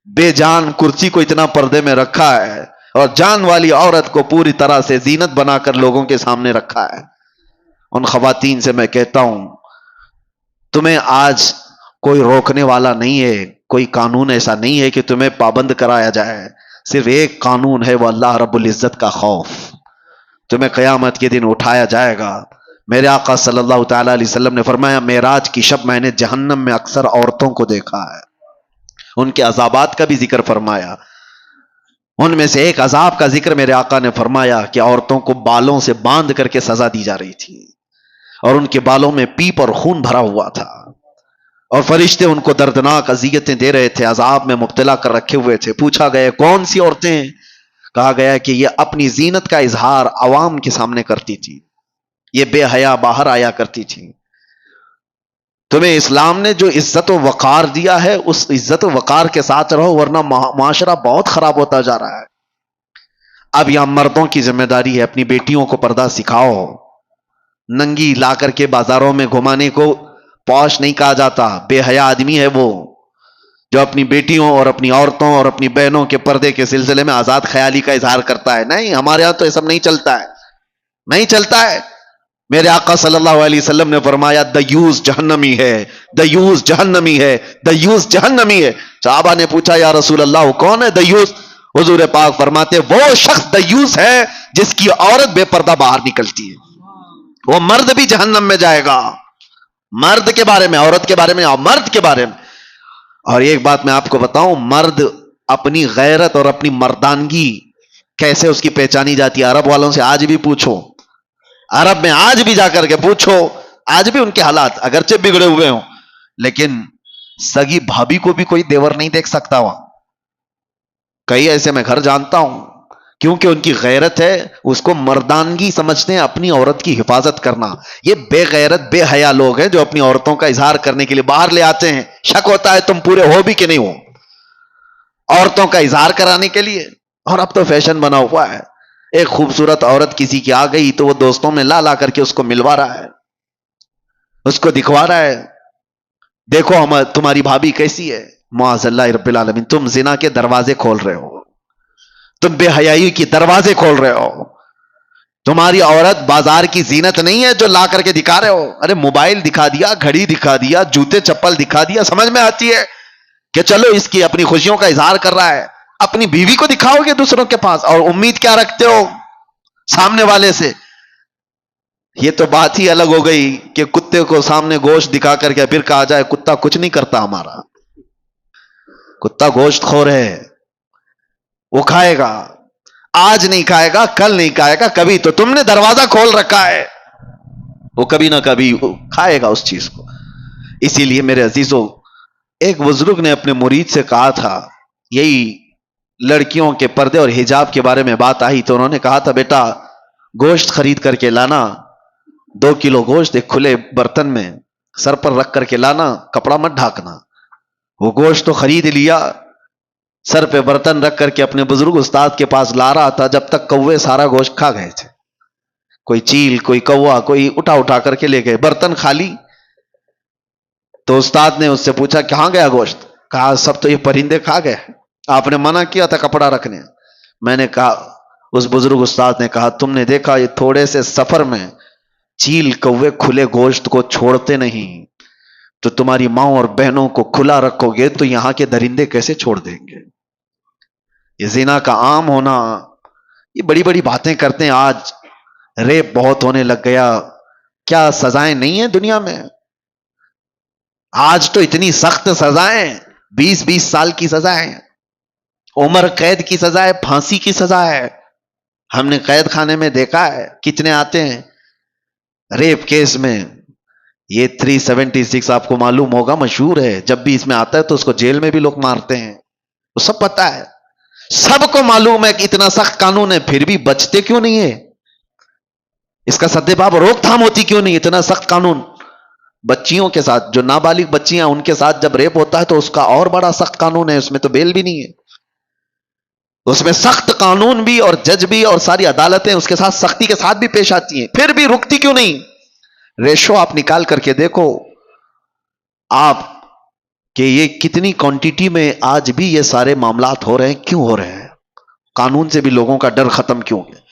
بے جان کرسی کو اتنا پردے میں رکھا ہے اور جان والی عورت کو پوری طرح سے زینت بنا کر لوگوں کے سامنے رکھا ہے. ان خواتین سے میں کہتا ہوں تمہیں آج کوئی روکنے والا نہیں ہے، کوئی قانون ایسا نہیں ہے کہ تمہیں پابند کرایا جائے. صرف ایک قانون ہے، وہ اللہ رب العزت کا خوف. تمہیں قیامت کے دن اٹھایا جائے گا. میرے آقا صلی اللہ تعالی علیہ وسلم نے فرمایا معراج کی شب میں نے جہنم میں اکثر عورتوں کو دیکھا ہے. ان کے عذابات کا بھی ذکر فرمایا. ان میں سے ایک عذاب کا ذکر میرے آقا نے فرمایا کہ عورتوں کو بالوں سے باندھ کر کے سزا دی جا رہی تھی اور ان کے بالوں میں پیپ اور خون بھرا ہوا تھا اور فرشتے ان کو دردناک اذیتیں دے رہے تھے، عذاب میں مبتلا کر رکھے ہوئے تھے. پوچھا گیا کون سی عورتیں؟ کہا گیا کہ یہ اپنی زینت کا اظہار عوام کے سامنے کرتی تھی، یہ بے حیا باہر آیا کرتی تھی. تمہیں اسلام نے جو عزت و وقار دیا ہے اس عزت و وقار کے ساتھ رہو، ورنہ معاشرہ بہت خراب ہوتا جا رہا ہے. اب یہاں مردوں کی ذمہ داری ہے، اپنی بیٹیوں کو پردہ سکھاؤ. ننگی لا کر کے بازاروں میں گھمانے کو پوش نہیں کہا جاتا. بے حیا آدمی ہے وہ جو اپنی بیٹیوں اور اپنی عورتوں اور اپنی بہنوں کے پردے کے سلسلے میں آزاد خیالی کا اظہار کرتا ہے. نہیں، ہمارے یہاں تو یہ سب نہیں چلتا ہے، نہیں چلتا ہے. میرے آقا صلی اللہ علیہ وسلم نے فرمایا دیوس جہنمی ہے، دیوس جہنمی ہے، دیوس جہنمی ہے۔ صحابہ نے پوچھا یا رسول اللہ وہ کون ہے دیوس؟ حضور پاک فرماتے وہ شخص دیوس ہے جس کی عورت بے پردہ باہر نکلتی ہے، وہ مرد بھی جہنم میں جائے گا۔ مرد کے بارے میں، عورت کے بارے میں اور مرد کے بارے میں۔ اور ایک بات میں آپ کو بتاؤں، مرد اپنی غیرت اور اپنی مردانگی کیسے اس کی پہچانی جاتی ہے؟ عرب والوں سے آج بھی پوچھو، عرب میں آج بھی جا کر کے پوچھو، آج بھی ان کے حالات اگرچہ بگڑے ہوئے ہوں لیکن سگی بھابھی کو بھی کوئی دیور نہیں دیکھ سکتا وہاں۔ کئی ایسے میں گھر جانتا ہوں، کیونکہ ان کی غیرت ہے، اس کو مردانگی سمجھتے ہیں اپنی عورت کی حفاظت کرنا۔ یہ بے غیرت بے حیا لوگ ہیں جو اپنی عورتوں کا اظہار کرنے کے لیے باہر لے آتے ہیں، شک ہوتا ہے تم پورے ہو بھی کہ نہیں ہو، عورتوں کا اظہار کرانے کے لیے۔ اور اب تو فیشن بنا ہوا ہے، ایک خوبصورت عورت کسی کی آ گئی تو وہ دوستوں میں لا لا کر کے اس کو ملوا رہا ہے، اس کو دکھوا رہا ہے، دیکھو ہم تمہاری بھابھی کیسی ہے۔ معاذ اللہ رب العالمین، تم زنا کے دروازے کھول رہے ہو، تم بے حیائی کی دروازے کھول رہے ہو۔ تمہاری عورت بازار کی زینت نہیں ہے جو لا کر کے دکھا رہے ہو۔ ارے موبائل دکھا دیا، گھڑی دکھا دیا، جوتے چپل دکھا دیا، سمجھ میں آتی ہے کہ چلو اس کی اپنی خوشیوں کا اظہار کر رہا ہے، اپنی بیوی کو دکھاؤ گے دوسروں کے پاس اور امید کیا رکھتے ہو سامنے والے سے؟ یہ تو بات ہی الگ ہو گئی کہ کتے کو سامنے گوشت دکھا کر کے پھر کہا جائے کتا کچھ نہیں کرتا ہمارا۔ کتا گوشت خور ہے، وہ کھائے گا، آج نہیں کھائے گا، کل نہیں کھائے گا، کبھی تو تم نے دروازہ کھول رکھا ہے، وہ کبھی نہ کبھی کھائے گا اس چیز کو۔ اسی لیے میرے عزیزوں، ایک بزرگ نے اپنے مرید سے کہا تھا، یہی لڑکیوں کے پردے اور حجاب کے بارے میں بات آئی تو انہوں نے کہا تھا بیٹا گوشت خرید کر کے لانا، 2 کلو گوشت ایک کھلے برتن میں سر پر رکھ کر کے لانا، کپڑا مت ڈھانکنا۔ وہ گوشت تو خرید لیا، سر پہ برتن رکھ کر کے اپنے بزرگ استاد کے پاس لا رہا تھا، جب تک کوے سارا گوشت کھا گئے تھے، کوئی چیل کوئی کوا کوئی اٹھا کر کے لے گئے، برتن خالی۔ تو استاد نے اس سے پوچھا کہاں گیا گوشت؟ کہا سب تو یہ پرندے کھا گئے، آپ نے منع کیا تھا کپڑا رکھنے۔ میں نے کہا، اس بزرگ استاد نے کہا تم نے دیکھا یہ تھوڑے سے سفر میں چیل کوے کھلے گوشت کو چھوڑتے نہیں، تو تمہاری ماں اور بہنوں کو کھلا رکھو گے تو یہاں کے درندے کیسے چھوڑ دیں گے؟ یہ زنا کا عام ہونا، یہ بڑی بڑی باتیں کرتے ہیں۔ آج ریپ بہت ہونے لگ گیا، کیا سزائیں نہیں ہیں دنیا میں؟ آج تو اتنی سخت سزائیں، 20 سال کی سزائیں، عمر قید کی سزا ہے، پھانسی کی سزا ہے۔ ہم نے قید خانے میں دیکھا ہے کتنے آتے ہیں ریپ کیس میں۔ یہ 376 آپ کو معلوم ہوگا، مشہور ہے، جب بھی اس میں آتا ہے تو اس کو جیل میں بھی لوگ مارتے ہیں، وہ سب پتا ہے، سب کو معلوم ہے کہ اتنا سخت قانون ہے، پھر بھی بچتے کیوں نہیں ہے؟ اس کا سدے باب روک تھام ہوتی کیوں نہیں؟ اتنا سخت قانون بچیوں کے ساتھ، جو نابالغ بچیاں ان کے ساتھ جب ریپ ہوتا ہے تو اس کا اور بڑا سخت قانون ہے، اس میں تو بیل بھی نہیں ہے، اس میں سخت قانون بھی اور جج بھی اور ساری عدالتیں اس کے ساتھ سختی کے ساتھ بھی پیش آتی ہیں، پھر بھی رکتی کیوں نہیں؟ ریشو آپ نکال کر کے دیکھو آپ کہ یہ کتنی کوانٹیٹی میں آج بھی یہ سارے معاملات ہو رہے ہیں، کیوں ہو رہے ہیں؟ قانون سے بھی لوگوں کا ڈر ختم کیوں ہے؟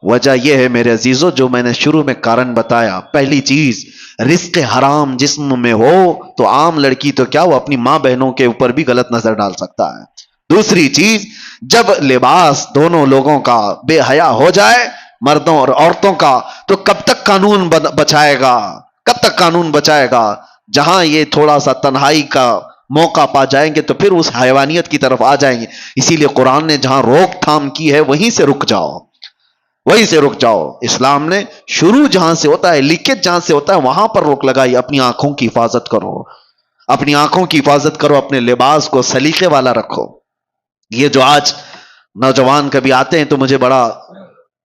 وجہ یہ ہے میرے عزیزوں، جو میں نے شروع میں کارن بتایا، پہلی چیز رزق حرام جسم میں ہو تو عام لڑکی تو کیا وہ اپنی ماں بہنوں کے اوپر بھی غلط نظر ڈال سکتا ہے۔ دوسری چیز، جب لباس دونوں لوگوں کا بے حیا ہو جائے، مردوں اور عورتوں کا، تو کب تک قانون بچائے گا؟ کب تک قانون بچائے گا؟ جہاں یہ تھوڑا سا تنہائی کا موقع پا جائیں گے تو پھر اس حیوانیت کی طرف آ جائیں گے۔ اسی لیے قرآن نے جہاں روک تھام کی ہے وہیں سے رک جاؤ، وہیں سے رک جاؤ۔ اسلام نے شروع جہاں سے ہوتا ہے، لیکیج جہاں سے ہوتا ہے، وہاں پر روک لگائی۔ اپنی آنکھوں کی حفاظت کرو، اپنی آنکھوں کی حفاظت کرو، اپنے لباس کو سلیقے والا رکھو۔ یہ جو آج نوجوان کبھی آتے ہیں تو مجھے بڑا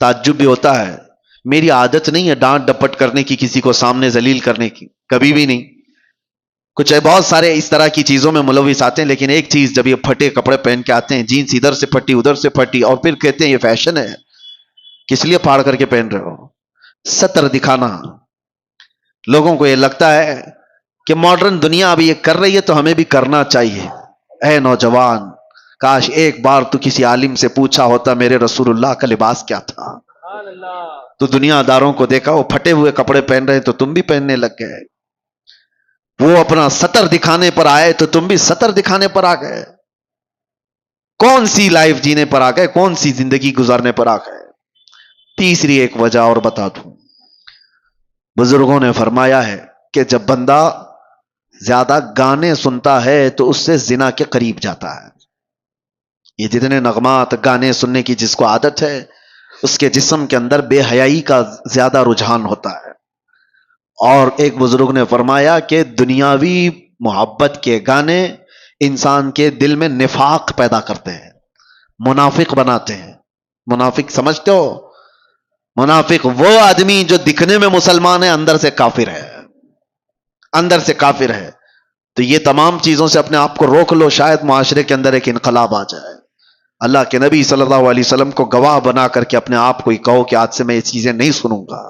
تعجب بھی ہوتا ہے، میری عادت نہیں ہے ڈانٹ ڈپٹ کرنے کی، کسی کو سامنے ذلیل کرنے کی، کبھی بھی نہیں۔ کچھ بہت سارے اس طرح کی چیزوں میں ملوث آتے ہیں، لیکن ایک چیز، جب یہ پھٹے کپڑے پہن کے آتے ہیں، جینس ادھر سے پھٹی ادھر سے پھٹی، اور پھر کہتے ہیں یہ فیشن ہے، کس لیے پھاڑ کر کے پہن رہے ہو؟ سطر دکھانا۔ لوگوں کو یہ لگتا ہے کہ ماڈرن دنیا ابھی یہ کر رہی ہے تو ہمیں بھی کرنا چاہیے۔ اے نوجوان، کاش ایک بار تو کسی عالم سے پوچھا ہوتا میرے رسول اللہ کا لباس کیا تھا، تو دنیا داروں کو دیکھا وہ پھٹے ہوئے کپڑے پہن رہے تو تم بھی پہننے لگ گئے، وہ اپنا سطر دکھانے پر آئے تو تم بھی سطر دکھانے پر آ گئے، کون سی لائف جینے پر آ گئے، کون سی زندگی گزارنے پر آ گئے؟ تیسری ایک وجہ اور بتا دوں، بزرگوں نے فرمایا ہے کہ جب بندہ زیادہ گانے سنتا ہے تو اس سے زنا کے قریب جاتا ہے۔ یہ جتنے نغمات گانے سننے کی جس کو عادت ہے، اس کے جسم کے اندر بے حیائی کا زیادہ رجحان ہوتا ہے۔ اور ایک بزرگ نے فرمایا کہ دنیاوی محبت کے گانے انسان کے دل میں نفاق پیدا کرتے ہیں، منافق بناتے ہیں۔ منافق سمجھتے ہو؟ منافق وہ آدمی جو دکھنے میں مسلمان ہے، اندر سے کافر ہے، اندر سے کافر ہے۔ تو یہ تمام چیزوں سے اپنے آپ کو روک لو، شاید معاشرے کے اندر ایک انقلاب آ جائے۔ اللہ کے نبی صلی اللہ علیہ وسلم کو گواہ بنا کر کے اپنے آپ کو ہی کہو کہ آج سے میں یہ چیزیں نہیں سنوں گا۔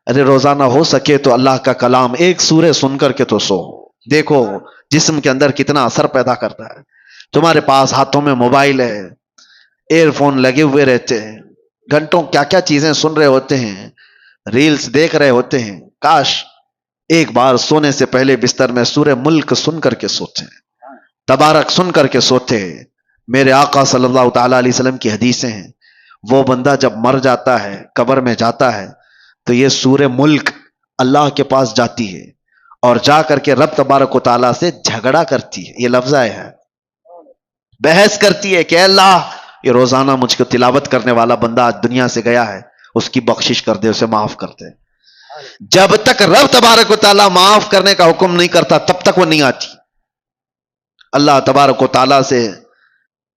ارے روزانہ ہو سکے تو اللہ کا کلام ایک سورہ سن کر کے تو سو، دیکھو جسم کے اندر کتنا اثر پیدا کرتا ہے۔ تمہارے پاس ہاتھوں میں موبائل ہے، ایئر فون لگے ہوئے رہتے ہیں، گھنٹوں کیا کیا چیزیں سن رہے ہوتے ہیں، ریلز دیکھ رہے ہوتے ہیں۔ کاش ایک بار سونے سے پہلے بستر میں سورہ ملک سن کر کے سوتے، تبارک سن کر کے سوتے۔ میرے آقا صلی اللہ تعالی علیہ وسلم کی حدیثیں ہیں، وہ بندہ جب مر جاتا ہے، قبر میں جاتا ہے، تو یہ سورہ ملک اللہ کے پاس جاتی ہے اور جا کر کے رب تبارک و تعالیٰ سے جھگڑا کرتی ہے۔ یہ لفظ آیا ہے، بحث کرتی ہے کہ اللہ یہ روزانہ مجھ کو تلاوت کرنے والا بندہ آج دنیا سے گیا ہے، اس کی بخشش کر دے، اسے معاف کر دے۔ جب تک رب تبارک و تعالیٰ معاف کرنے کا حکم نہیں کرتا تب تک وہ نہیں آتی۔ اللہ تبارک و تعالیٰ سے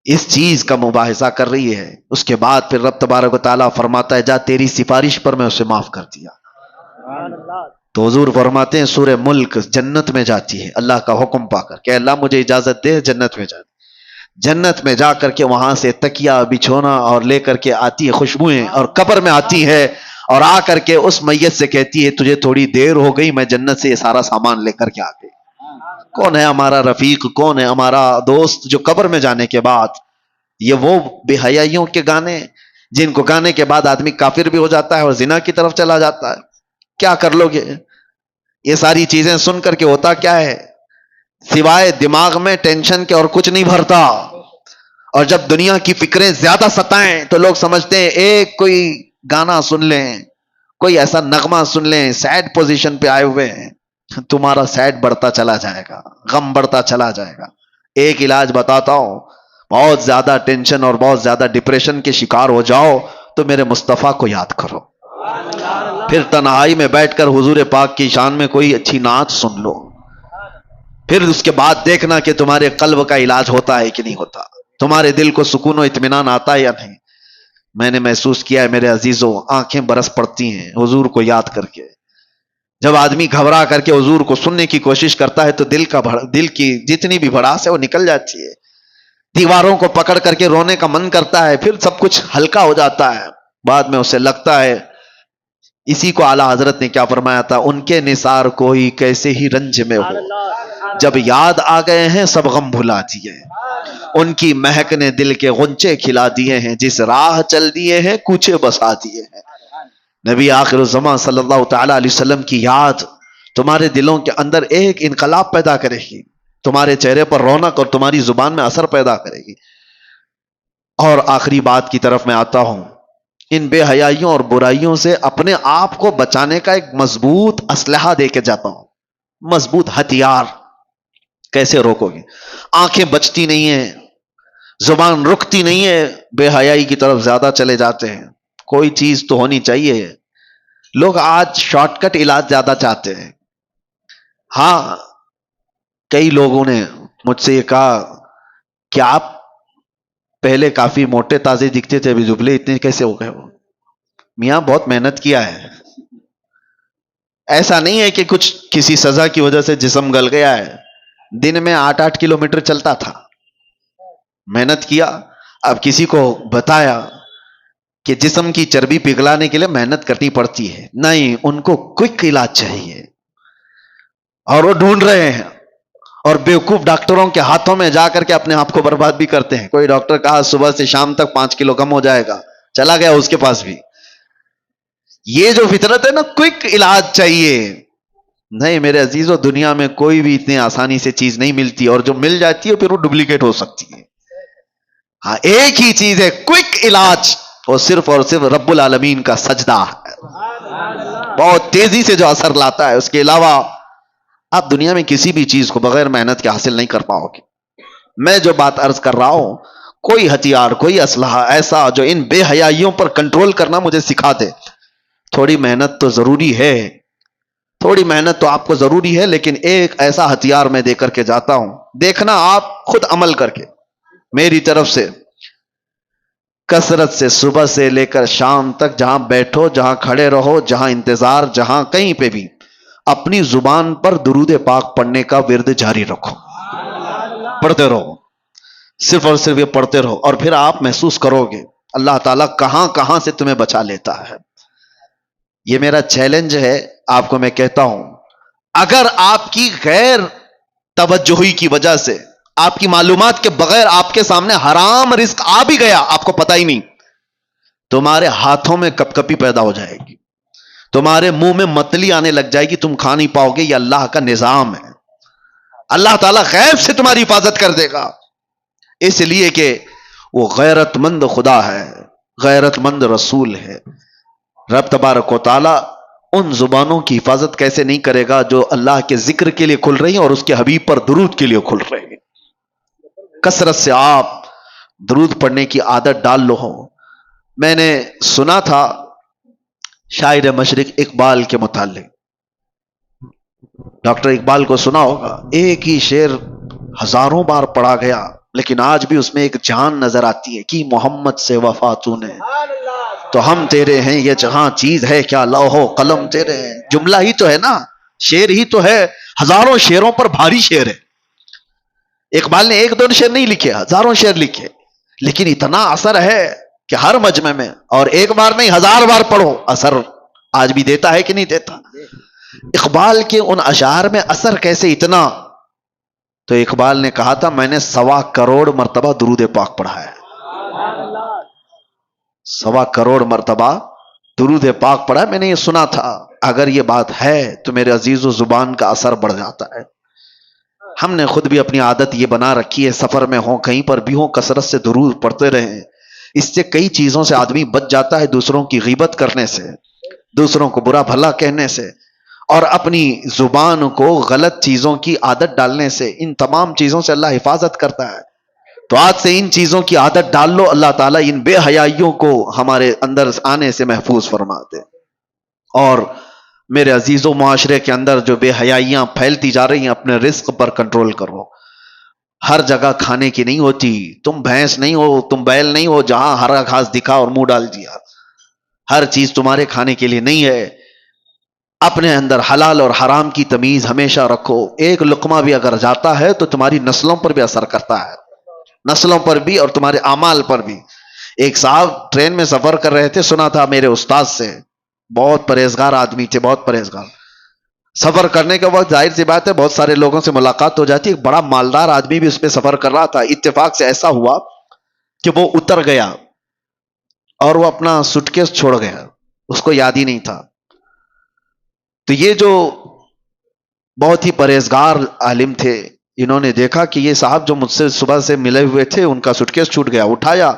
اس چیز کا مباحثہ کر رہی ہے، اس کے بعد پھر رب تبارک و تعالیٰ فرماتا ہے جا تیری سفارش پر میں اسے معاف کر دیا۔ تو حضور فرماتے ہیں سورہ ملک جنت میں جاتی ہے اللہ کا حکم پا کر کہ اللہ مجھے اجازت دے جنت میں جا۔ جنت میں جا کر کے وہاں سے تکیا بچھونا اور لے کر کے آتی ہے خوشبوئیں، اور قبر میں آتی ہے اور آ کر کے اس میت سے کہتی ہے تجھے تھوڑی دیر ہو گئی، میں جنت سے یہ سارا سامان لے کر کے آ گئی۔ کون ہے ہمارا رفیق، کون ہے ہمارا دوست جو قبر میں جانے کے بعد یہ وہ بے حیائیوں کے گانے جن کو گانے کے بعد آدمی کافر بھی ہو جاتا ہے اور زنا کی طرف چلا جاتا ہے۔ کیا کر لو گے؟ یہ ساری چیزیں سن کر کے ہوتا کیا ہے، سوائے دماغ میں ٹینشن کے اور کچھ نہیں بھرتا۔ اور جب دنیا کی فکریں زیادہ ستائیں تو لوگ سمجھتے ہیں ایک کوئی گانا سن لیں، کوئی ایسا نغمہ سن لیں، سیڈ پوزیشن پہ آئے ہوئے ہیں، تمہارا سیڈ بڑھتا چلا جائے گا، غم بڑھتا چلا جائے گا۔ ایک علاج بتاتا ہوں، بہت زیادہ ٹینشن اور بہت زیادہ ڈپریشن کے شکار ہو جاؤ تو میرے مصطفیٰ کو یاد کرو، پھر تنہائی میں بیٹھ کر حضور پاک کی شان میں کوئی اچھی نعت سن لو، پھر اس کے بعد دیکھنا کہ تمہارے قلب کا علاج ہوتا ہے کہ نہیں ہوتا، تمہارے دل کو سکون و اطمینان آتا ہے یا نہیں۔ میں نے محسوس کیا ہے میرے عزیزوں، آنکھیں برس پڑتی ہیں حضور کو یاد کر کے۔ جب آدمی گھبرا کر کے حضور کو سننے کی کوشش کرتا ہے تو دل کی جتنی بھی بھڑاس ہے وہ نکل جاتی ہے، دیواروں کو پکڑ کر کے رونے کا من کرتا ہے، پھر سب کچھ ہلکا ہو جاتا ہے۔ بعد میں اسے لگتا ہے، اسی کو اعلیٰ حضرت نے کیا فرمایا تھا، ان کے نثار کوئی کیسے ہی رنج میں ہو، جب یاد آ گئے ہیں سب غم بھلا دیے ہیں، ان کی مہک نے دل کے غنچے کھلا دیے ہیں، جس راہ چل دیے ہیں کوچے بسا دیے ہیں۔ نبی آخر الزمان صلی اللہ تعالی علیہ وسلم کی یاد تمہارے دلوں کے اندر ایک انقلاب پیدا کرے گی، تمہارے چہرے پر رونق اور تمہاری زبان میں اثر پیدا کرے گی۔ اور آخری بات کی طرف میں آتا ہوں، ان بے حیائیوں اور برائیوں سے اپنے آپ کو بچانے کا ایک مضبوط اسلحہ دے کے جاتا ہوں، مضبوط ہتھیار۔ کیسے روکو گے؟ آنکھیں بچتی نہیں ہیں، زبان رکتی نہیں ہے، بے حیائی کی طرف زیادہ چلے جاتے ہیں۔ کوئی چیز تو ہونی چاہیے، لوگ آج شارٹ کٹ علاج زیادہ چاہتے ہیں۔ ہاں، کئی لوگوں نے مجھ سے یہ کہا کہ آپ پہلے کافی موٹے تازے دکھتے تھے، ابھی دبلے اتنے کیسے ہو گئے؟ وہ میاں بہت محنت کیا ہے، ایسا نہیں ہے کہ کچھ کسی سزا کی وجہ سے جسم گل گیا ہے، دن میں 8-8 کلومیٹر چلتا تھا، محنت کیا۔ اب کسی کو بتایا کہ جسم کی چربی پگھلانے کے لیے محنت کرنی پڑتی ہے، نہیں، ان کو کوئک علاج چاہیے، اور وہ ڈھونڈ رہے ہیں، اور بیوقوف ڈاکٹروں کے ہاتھوں میں جا کر کے اپنے آپ کو برباد بھی کرتے ہیں۔ کوئی ڈاکٹر کہا صبح سے شام تک 5 کلو کم ہو جائے گا، چلا گیا اس کے پاس بھی، یہ جو فطرت ہے نا، کوئک علاج چاہیے. نہیں میرے عزیزو، دنیا میں کوئی بھی اتنی آسانی سے چیز نہیں ملتی، اور جو مل جاتی ہے پھر وہ ڈپلیکیٹ ہو سکتی ہے. ہاں ایک ہی چیز ہے کوئک علاج، وہ صرف اور صرف رب العالمین کا سجدہ ہے، بہت تیزی سے جو اثر لاتا ہے. اس کے علاوہ آپ دنیا میں کسی بھی چیز کو بغیر محنت کے حاصل نہیں کر پاؤ گے. میں جو بات عرض کر رہا ہوں، کوئی ہتھیار، کوئی اسلحہ ایسا جو ان بے حیائیوں پر کنٹرول کرنا مجھے سکھا دے. تھوڑی محنت تو ضروری ہے، تھوڑی محنت تو آپ کو ضروری ہے، لیکن ایک ایسا ہتھیار میں دے کر کے جاتا ہوں، دیکھنا آپ خود عمل کر کے. میری طرف سے کثرت سے صبح سے لے کر شام تک جہاں بیٹھو، جہاں کھڑے رہو، جہاں انتظار، جہاں کہیں پہ بھی اپنی زبان پر درود پاک پڑھنے کا ورد جاری رکھو. پڑھتے رہو، صرف اور صرف یہ پڑھتے رہو، اور پھر آپ محسوس کرو گے اللہ تعالیٰ کہاں کہاں سے تمہیں بچا لیتا ہے. یہ میرا چیلنج ہے آپ کو. میں کہتا ہوں اگر آپ کی غیر توجہی کی وجہ سے، آپ کی معلومات کے بغیر آپ کے سامنے حرام رزق آ بھی گیا، آپ کو پتہ ہی نہیں، تمہارے ہاتھوں میں کپ کپی پیدا ہو جائے گی، تمہارے منہ میں متلی آنے لگ جائے گی، تم کھا نہیں پاؤ گے. یہ اللہ کا نظام ہے. اللہ تعالیٰ غیب سے تمہاری حفاظت کر دے گا، اس لیے کہ وہ غیرت مند خدا ہے، غیرت مند رسول ہے. رب تبارک و تعالی ان زبانوں کی حفاظت کیسے نہیں کرے گا جو اللہ کے ذکر کے لیے کھل رہی ہیں اور اس کے حبیب پر درود کے لیے کھل رہے ہیں. کثرت سے آپ درود پڑھنے کی عادت ڈال لو. میں نے سنا تھا شاعر مشرق اقبال کے متعلق، ڈاکٹر اقبال کو سنا ہوگا، ایک ہی شعر ہزاروں بار پڑھا گیا لیکن آج بھی اس میں ایک جان نظر آتی ہے کہ محمد سے وفا تو نے، تو ہم تیرے ہیں، یہ جہاں چیز ہے کیا لوح و قلم تیرے ہیں. جملہ ہی تو ہے نا، شعر ہی تو ہے، ہزاروں شعروں پر بھاری شعر ہے. اقبال نے ایک دو شعر نہیں لکھے، ہزاروں شعر لکھے، لیکن اتنا اثر ہے کہ ہر مجمع میں، اور ایک بار نہیں 1000 بار پڑھو، اثر آج بھی دیتا ہے کہ نہیں دیتا. اقبال کے ان اشعار میں اثر کیسے اتنا؟ تو اقبال نے کہا تھا میں نے 1.25 کروڑ مرتبہ درود پاک پڑھا ہے، 1.25 کروڑ مرتبہ درود پاک پڑھا. میں نے یہ سنا تھا. اگر یہ بات ہے تو میرے عزیز و زبان کا اثر بڑھ جاتا ہے. ہم نے خود بھی اپنی عادت یہ بنا رکھی ہے، سفر میں ہوں کہیں پر بھی ہوں کثرت سے درود پڑھتے رہیں. اس سے کئی چیزوں سے آدمی بچ جاتا ہے، دوسروں کی غیبت کرنے سے، دوسروں کو برا بھلا کہنے سے، اور اپنی زبان کو غلط چیزوں کی عادت ڈالنے سے. ان تمام چیزوں سے اللہ حفاظت کرتا ہے. تو آج سے ان چیزوں کی عادت ڈال لو، اللہ تعالیٰ ان بے حیائیوں کو ہمارے اندر آنے سے محفوظ فرما دے. اور میرے عزیزوں، معاشرے کے اندر جو بے حیائیاں پھیلتی جا رہی ہیں، اپنے رزق پر کنٹرول کرو. ہر جگہ کھانے کی نہیں ہوتی. تم بھینس نہیں ہو، تم بیل نہیں ہو جہاں ہرا گھاس دکھا اور منہ ڈال دیا. ہر چیز تمہارے کھانے کے لیے نہیں ہے. اپنے اندر حلال اور حرام کی تمیز ہمیشہ رکھو. ایک لقمہ بھی اگر جاتا ہے تو تمہاری نسلوں پر بھی اثر کرتا ہے، نسلوں پر بھی اور تمہارے اعمال پر بھی. ایک صاحب ٹرین میں سفر کر رہے تھے، سنا تھا میرے استاد سے، بہت پرہیزگار آدمی تھے، بہت پرہیزگار. سفر کرنے کے وقت ظاہر سی بات ہے بہت سارے لوگوں سے ملاقات ہو جاتی ہے. ایک بڑا مالدار آدمی بھی اس پہ سفر کر رہا تھا. اتفاق سے ایسا ہوا کہ وہ اتر گیا اور وہ اپنا سوٹ کیس چھوڑ گیا، اس کو یاد ہی نہیں تھا. تو یہ جو بہت ہی پرہیزگار عالم تھے، انہوں نے دیکھا کہ یہ صاحب جو مجھ سے صبح سے ملے ہوئے تھے ان کا سوٹ کیس چھوٹ گیا. اٹھایا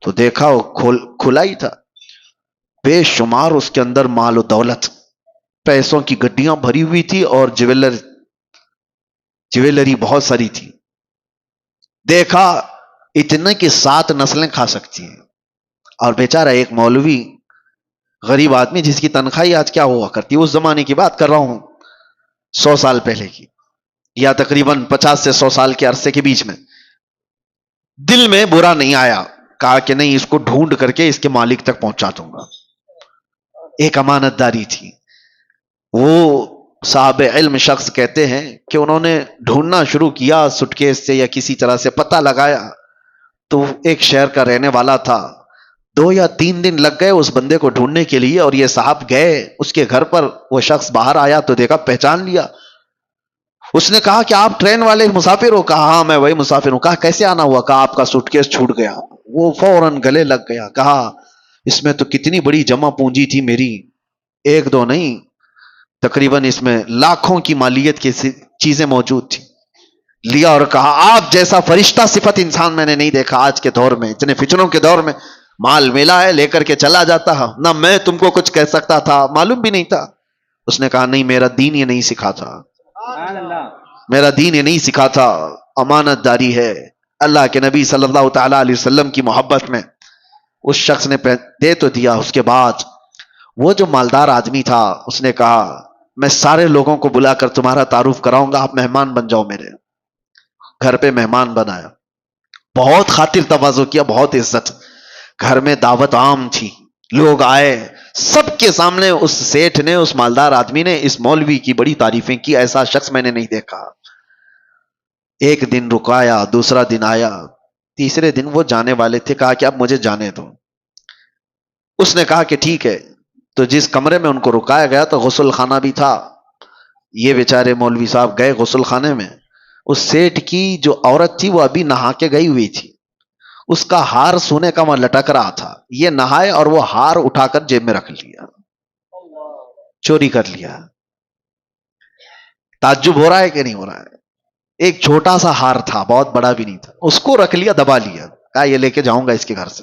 تو دیکھا وہ کھلا ہی تھا. بے شمار اس کے اندر مال و دولت، پیسوں کی گڈیاں بھری ہوئی تھی اور جویلری بہت ساری تھی. دیکھا اتنے کی 7 نسلیں کھا سکتی ہیں. اور بیچارہ ایک مولوی غریب آدمی جس کی تنخواہ آج کیا ہوا کرتی، اس زمانے کی بات کر رہا ہوں، 100 سال پہلے کی، یا تقریباً 50 سے 100 سال کے عرصے کے بیچ میں. دل میں برا نہیں آیا، کہا کہ نہیں اس کو ڈھونڈ کر کے اس کے مالک تک پہنچا دوں گا. ایک امانت داری تھی. وہ صاحب علم شخص کہتے ہیں کہ انہوں نے ڈھونڈنا شروع کیا سوٹ کیس سے یا کسی طرح سے پتہ لگایا تو ایک شہر کا رہنے والا تھا. 2 یا 3 دن لگ گئے اس بندے کو ڈھونڈنے کے لیے. اور یہ صاحب گئے اس کے گھر پر، وہ شخص باہر آیا تو دیکھا، پہچان لیا. اس نے کہا کہ آپ ٹرین والے مسافر ہو؟ کہا ہاں میں وہی مسافر ہوں. کہا کیسے آنا ہوا؟ کہا آپ کا سوٹ کیس چھوٹ گیا. وہ فوراً گلے لگ گیا. کہا اس میں تو کتنی بڑی جمع پونجی تھی میری، ایک دو نہیں، تقریباً اس میں لاکھوں کی مالیت کی چیزیں موجود تھی. لیا اور کہا آپ جیسا فرشتہ صفت انسان میں نے نہیں دیکھا آج کے دور میں، اتنے فتنوں کے دور میں. مال ملا ہے، لے کر کے چلا جاتا، نہ میں تم کو کچھ کہہ سکتا تھا، معلوم بھی نہیں تھا. اس نے کہا نہیں، میرا دین یہ نہیں سکھا تھا، میرا دین یہ نہیں سکھا تھا، امانت داری ہے. اللہ کے نبی صلی اللہ تعالی علیہ وسلم کی محبت میں اس شخص نے دے تو دیا. اس کے بعد وہ جو مالدار آدمی تھا اس نے کہا میں سارے لوگوں کو بلا کر تمہارا تعارف کراؤں گا، آپ مہمان بن جاؤ. میرے گھر پہ مہمان بنایا، بہت خاطر تواضع کیا، بہت عزت. گھر میں دعوت عام تھی، لوگ آئے، سب کے سامنے اس سیٹھ نے، اس مالدار آدمی نے اس مولوی کی بڑی تعریفیں کی. ایسا شخص میں نے نہیں دیکھا. ایک دن رکایا، دوسرا دن آیا، تیسرے دن وہ جانے والے تھے، کہا کہ اب مجھے جانے دو. اس نے کہا کہ ٹھیک ہے. تو جس کمرے میں ان کو رکایا گیا تو غسل خانہ بھی تھا. یہ بیچارے مولوی صاحب گئے غسل خانے میں. اس سیٹ کی جو عورت تھی وہ ابھی نہا کے گئی ہوئی تھی، اس کا ہار سونے کا وہاں لٹک رہا تھا. یہ نہائے اور وہ ہار اٹھا کر جیب میں رکھ لیا، چوری کر لیا. تعجب ہو رہا ہے کہ نہیں ہو رہا ہے؟ ایک چھوٹا سا ہار تھا، بہت بڑا بھی نہیں تھا، اس کو رکھ لیا، دبا لیا، کہا یہ لے کے جاؤں گا اس کے گھر سے.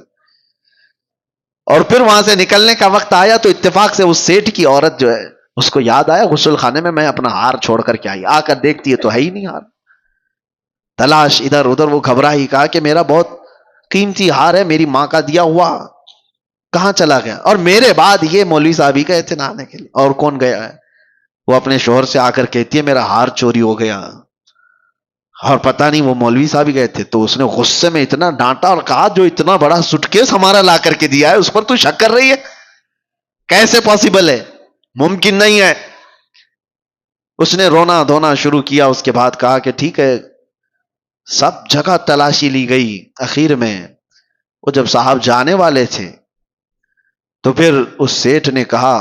اور پھر وہاں سے نکلنے کا وقت آیا تو اتفاق سے اس سیٹ کی عورت جو ہے اس کو یاد آیا غسل خانے میں اپنا ہار چھوڑ کر کے آئی. آ کر دیکھتی ہے تو ہے ہی نہیں ہار. تلاش ادھر ادھر، وہ گھبرا ہی، کہا کہ میرا بہت قیمتی ہار ہے، میری ماں کا دیا ہوا، کہاں چلا گیا؟ اور میرے بعد یہ مولوی صاحب ہی گئے تھے نہانے کے لیے، اور کون گیا ہے؟ وہ اپنے شوہر سے آ کر کہتی ہے میرا ہار چوری ہو گیا، اور پتہ نہیں وہ مولوی صاحب ہی گئے تھے. تو اس نے غصے میں اتنا ڈانٹا اور کہا جو اتنا بڑا سٹکیس ہمارا لا کر کے دیا ہے اس پر تو شک کر رہی ہے؟ کیسے پاسبل ہے؟ ممکن نہیں ہے. اس نے رونا دھونا شروع کیا. اس کے بعد کہا کہ ٹھیک ہے، سب جگہ تلاشی لی گئی. اخیر میں وہ جب صاحب جانے والے تھے تو پھر اس سیٹھ نے کہا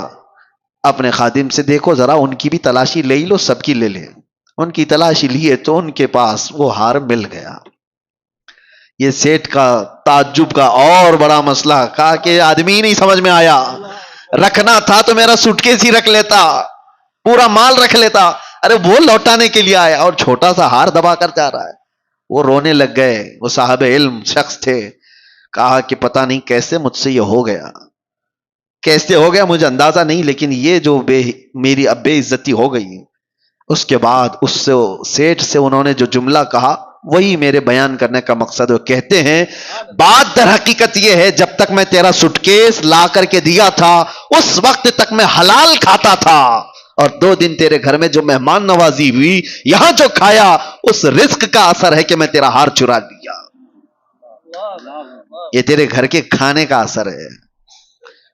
اپنے خادم سے دیکھو ذرا ان کی بھی تلاشی لے لو، سب کی لے لے. ان کی تلاشی لیے تو ان کے پاس وہ ہار مل گیا. یہ سیٹھ کا تعجب کا اور بڑا مسئلہ، کہا کہ آدمی نہیں سمجھ میں آیا، رکھنا تھا تو میرا سوٹ کیس ہی رکھ لیتا، پورا مال رکھ لیتا. ارے وہ لوٹانے کے لیے آیا اور چھوٹا سا ہار دبا کر جا رہا ہے. وہ رونے لگ گئے. وہ صاحب علم شخص تھے. کہا کہ پتہ نہیں کیسے مجھ سے یہ ہو گیا، کیسے ہو گیا مجھے اندازہ نہیں، لیکن یہ جو میری اب بے عزتی ہو گئی. اس کے بعد اس سے سیٹھ سے انہوں نے جو جملہ کہا وہی میرے بیان کرنے کا مقصد ہے. کہتے ہیں بات در حقیقت یہ ہے جب تک میں تیرا سٹکیس لا کر کے دیا تھا اس وقت تک میں حلال کھاتا تھا، اور 2 دن تیرے گھر میں جو مہمان نوازی ہوئی، یہاں جو کھایا، اس رزق کا اثر ہے کہ میں تیرا ہار چرا لیا. یہ تیرے گھر کے کھانے کا اثر ہے.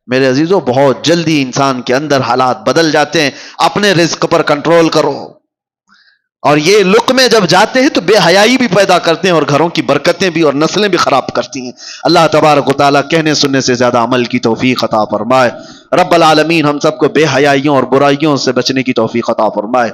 میرے عزیزوں بہت جلدی انسان کے اندر حالات بدل جاتے ہیں. اپنے رزق پر کنٹرول کرو. اور یہ لقمے جب جاتے ہیں تو بے حیائی بھی پیدا کرتے ہیں اور گھروں کی برکتیں بھی اور نسلیں بھی خراب کرتی ہیں. اللہ تبارک و تعالیٰ کہنے سننے سے زیادہ عمل کی توفیق عطا فرمائے. رب العالمین ہم سب کو بے حیائیوں اور برائیوں سے بچنے کی توفیق عطا فرمائے.